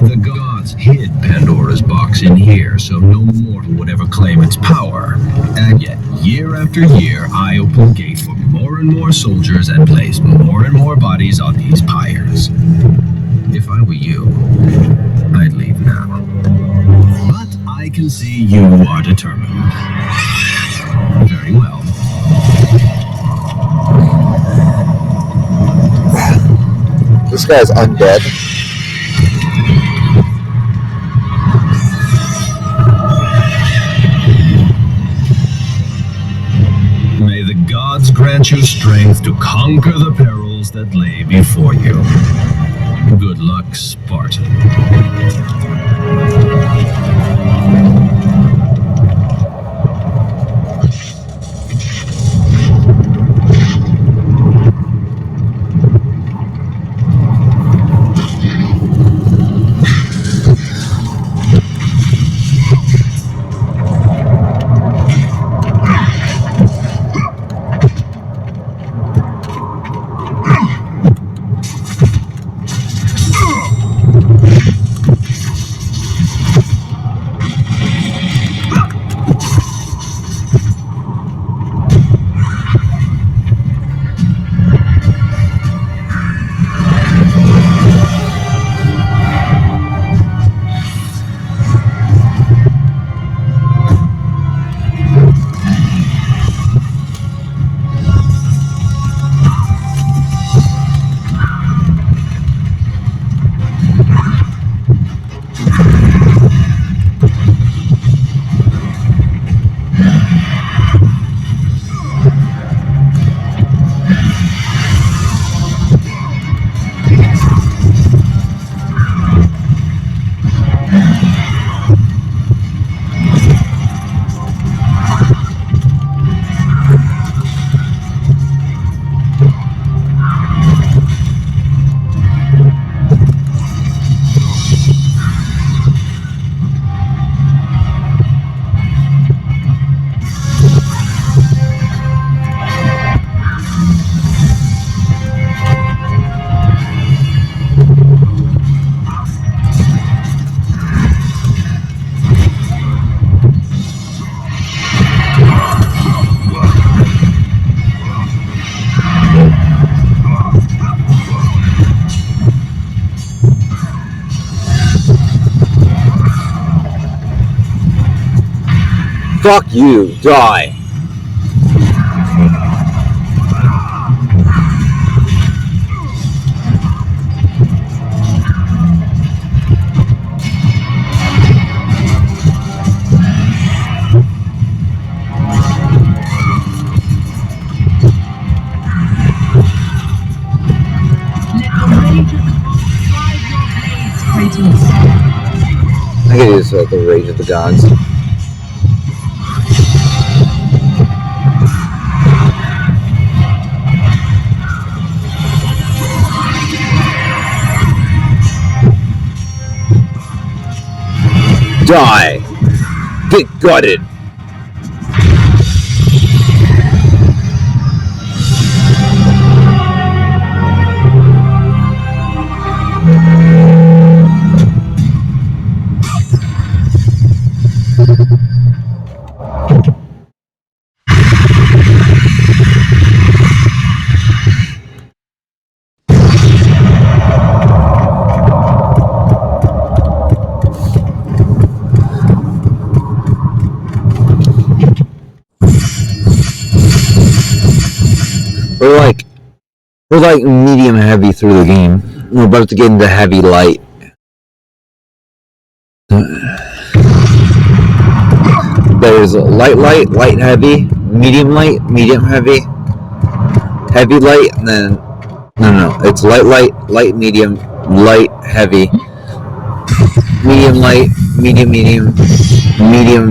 The gods hid Pandora's box in here, so no mortal would ever claim its power. And yet, year after year, I open the gate for more and more soldiers and place more and more bodies on these pyres. If I were you, I'd leave now. But I can see you are determined. Very well. This guy's undead. May the gods grant you strength to conquer the perils that lay before you. Good luck, Spartan. Fuck you, die. the rage of the gods. Die! Get gutted! We're like medium heavy through the game. We're about to get into heavy light. There's light heavy, medium heavy, heavy light, and then no, it's light medium, light heavy, medium light, medium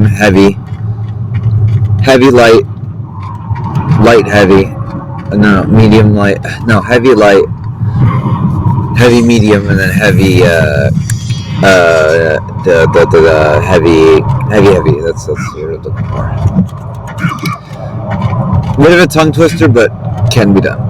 heavy, heavy light heavy, no, medium light, no, heavy light, heavy medium, and then heavy heavy. That's what you're looking for. Bit of a tongue twister, but can be done.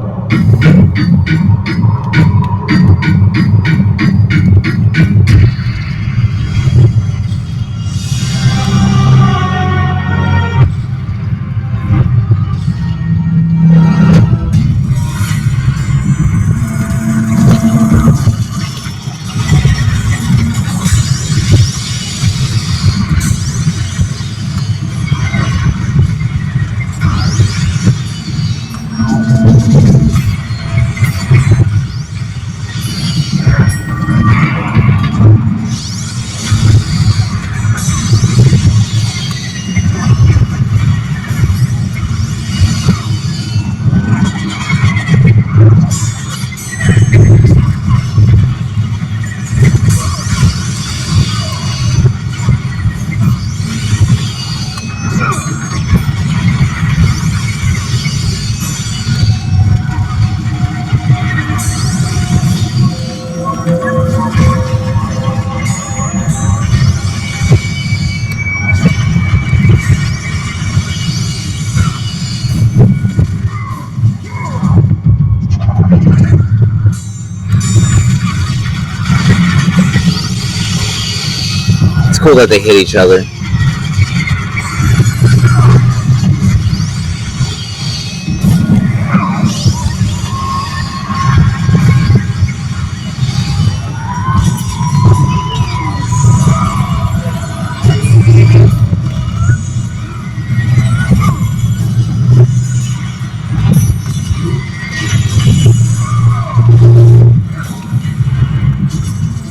It's cool that they hit each other.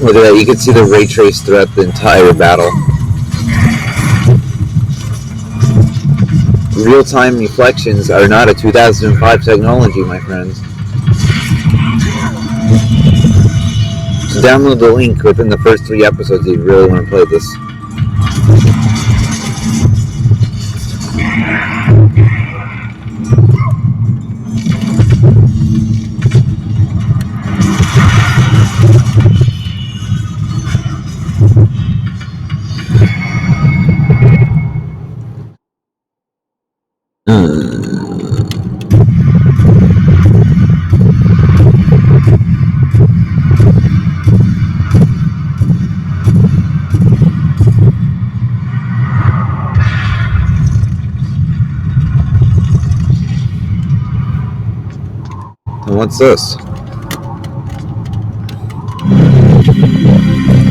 Look at that, you can see the ray trace throughout the entire battle. Real-time reflections are not a 2005 technology, my friends. So download the link within the first 3 episodes if you really want to play this. And what's this?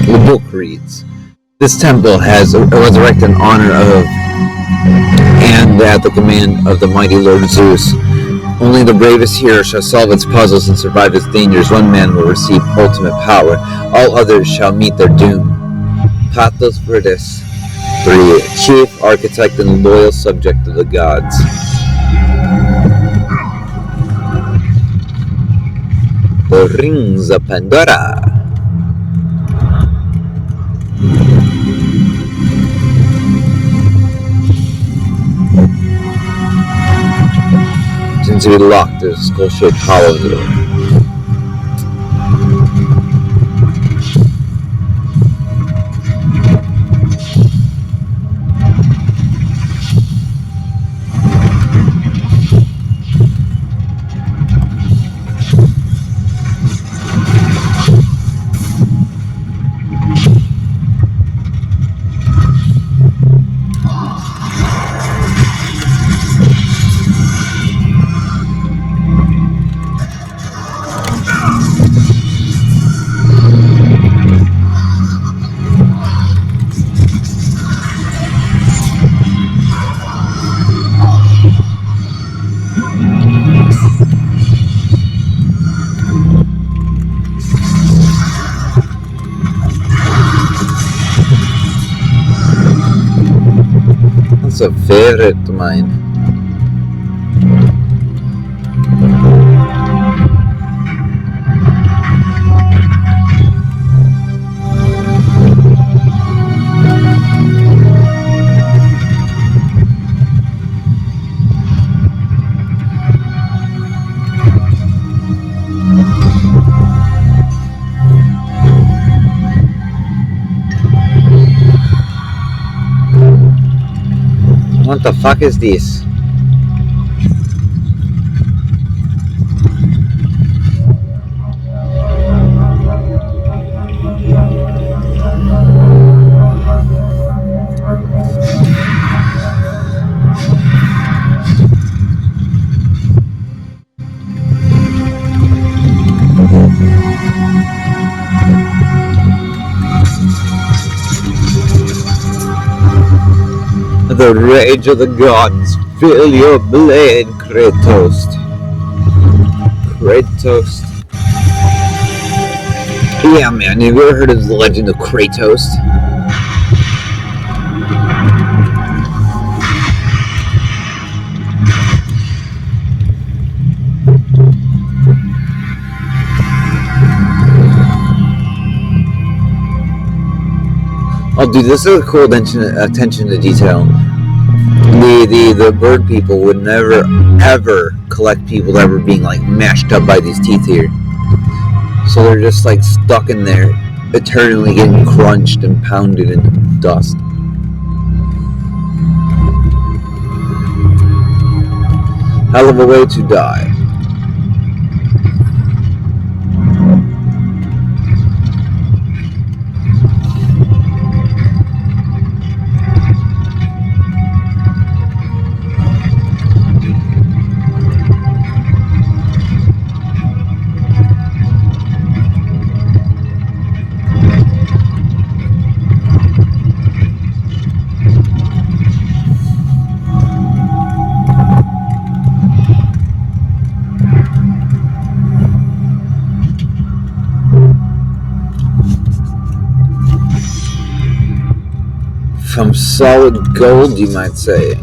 The book reads, "This temple was erected in honor of and at the command of the mighty Lord Zeus. Only the bravest hero shall solve its puzzles and survive its dangers. One man will receive ultimate power. All others shall meet their doom. Pathos Verdes, 3. Chief, architect, and loyal subject of the gods." The Rings of Pandora. seems to be locked. There's a skull-shaped hollow door. That's a favorite of mine. What the fuck is this? The rage of the gods, fill your blade, Kratos. Kratos. Yeah, man, have you ever heard of the legend of Kratos? Oh, dude, this is a cool attention to detail. The bird people would never, ever collect people that were being, like, mashed up by these teeth here. So they're just, like, stuck in there, eternally getting crunched and pounded into dust. Hell of a way to die. From solid gold, you might say.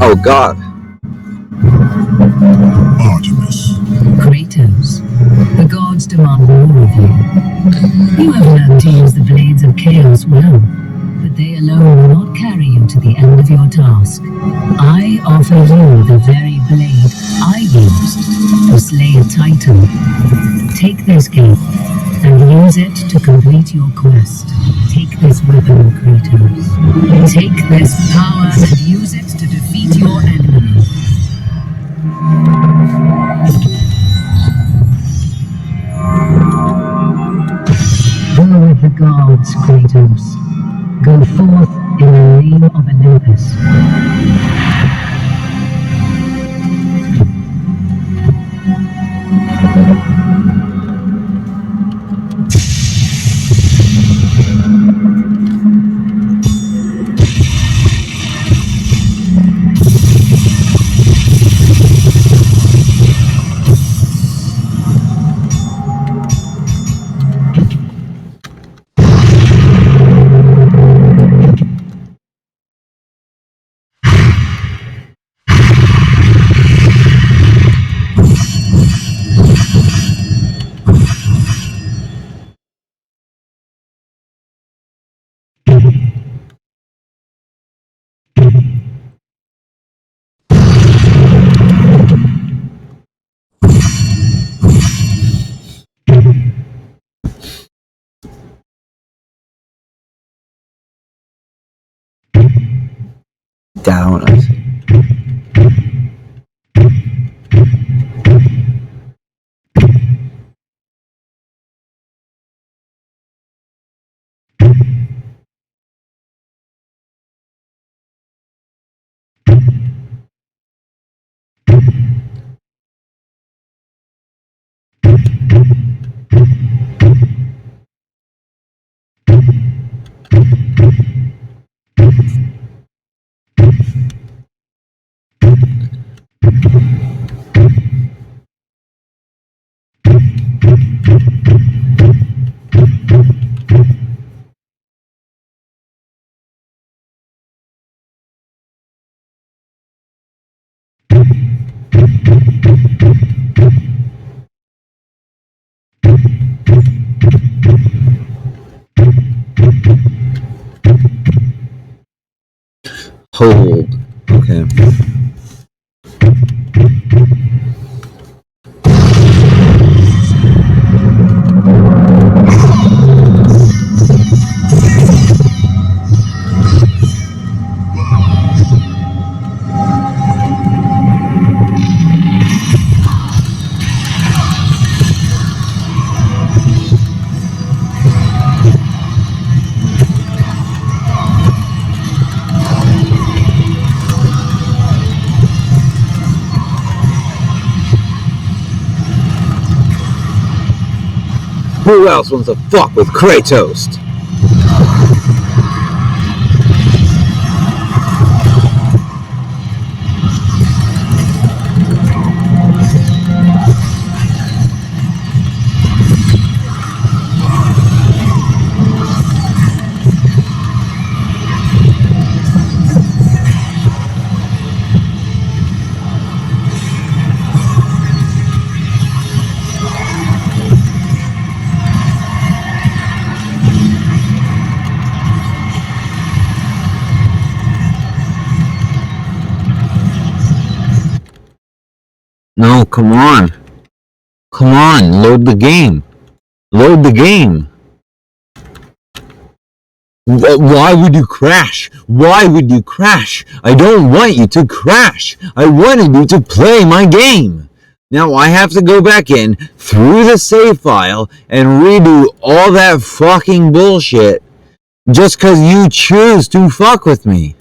Oh God. Artemis. Kratos, the gods demand more of you. You have learned to use the blades of chaos well. but they alone will not carry you to the end of your task. I offer you the very blade I used to slay a titan. Take this gift and use it to complete your quest. Take this weapon, Kratos. Take this power and use it to defeat your enemy. Go with the gods, Kratos. Go forth in the name of Olympus. Down, I see. Hold. Okay. Who else wants to fuck with Kratos? No, come on. Come on, load the game. Load the game. Why would you crash? Why would you crash? I don't want you to crash. I wanted you to play my game. Now I have to go back in through the save file and redo all that fucking bullshit just 'cause you choose to fuck with me.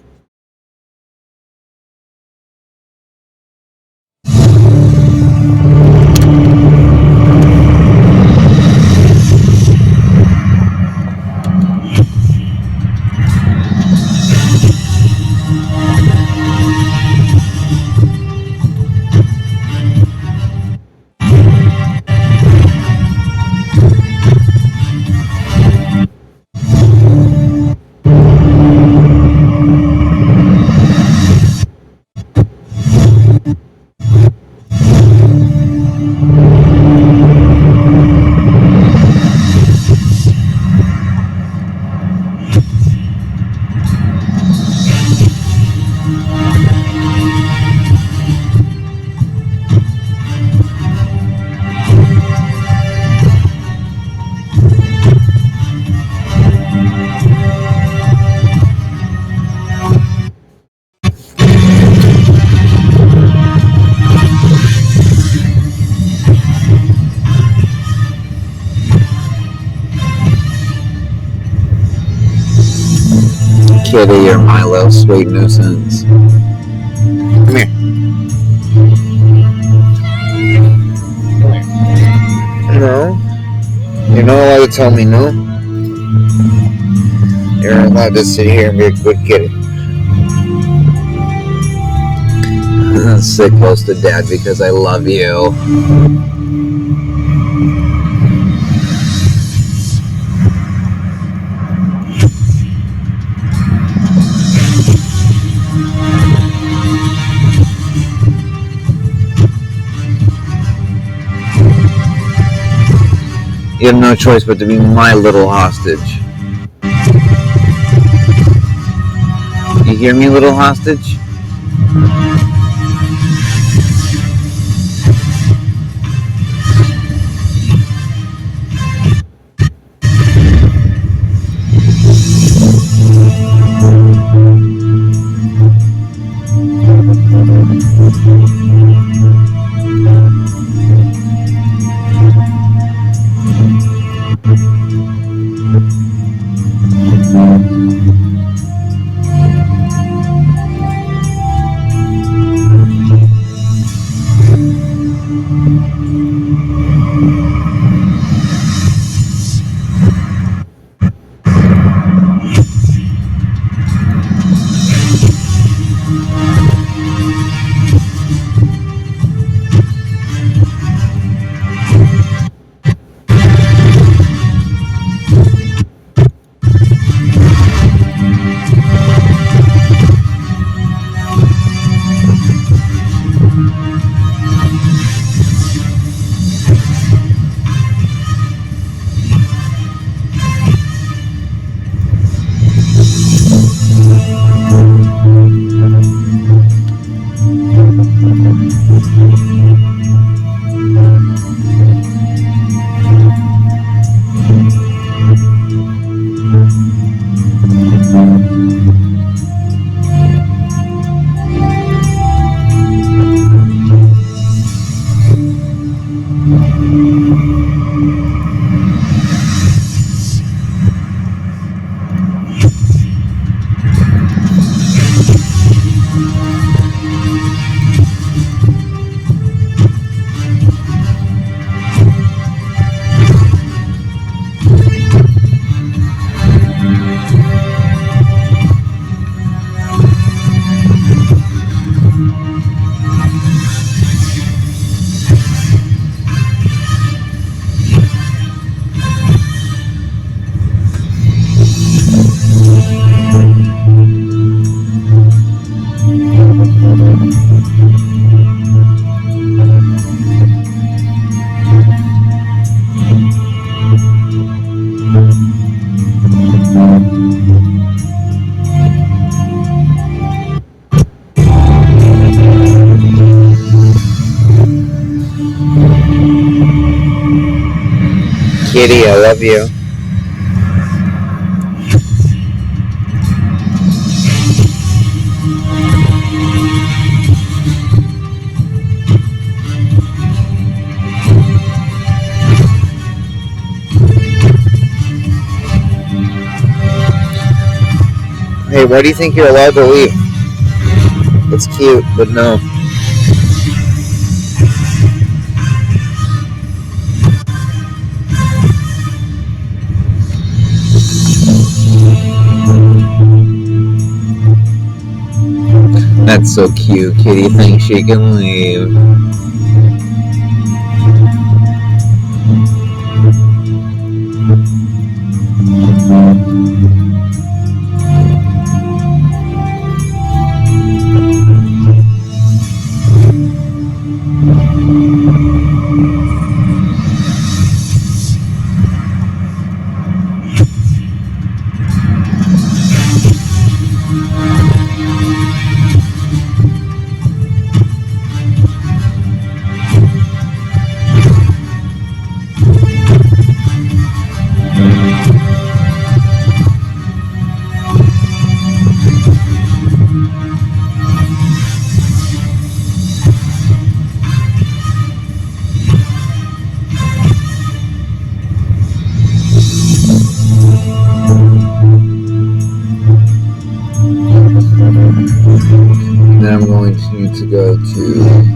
Kitty, you're my little sweet nuisance. Come here. No. You're not allowed to tell me no. You're allowed to sit here and be a good kitty. Sit close to Dad because I love you. You have no choice but to be my little hostage. You hear me, little hostage? Kitty, I love you. Hey, why do you think you're allowed to leave? It's cute, but no. That's so cute. Kitty thinks she can leave. Then I'm going to need to go to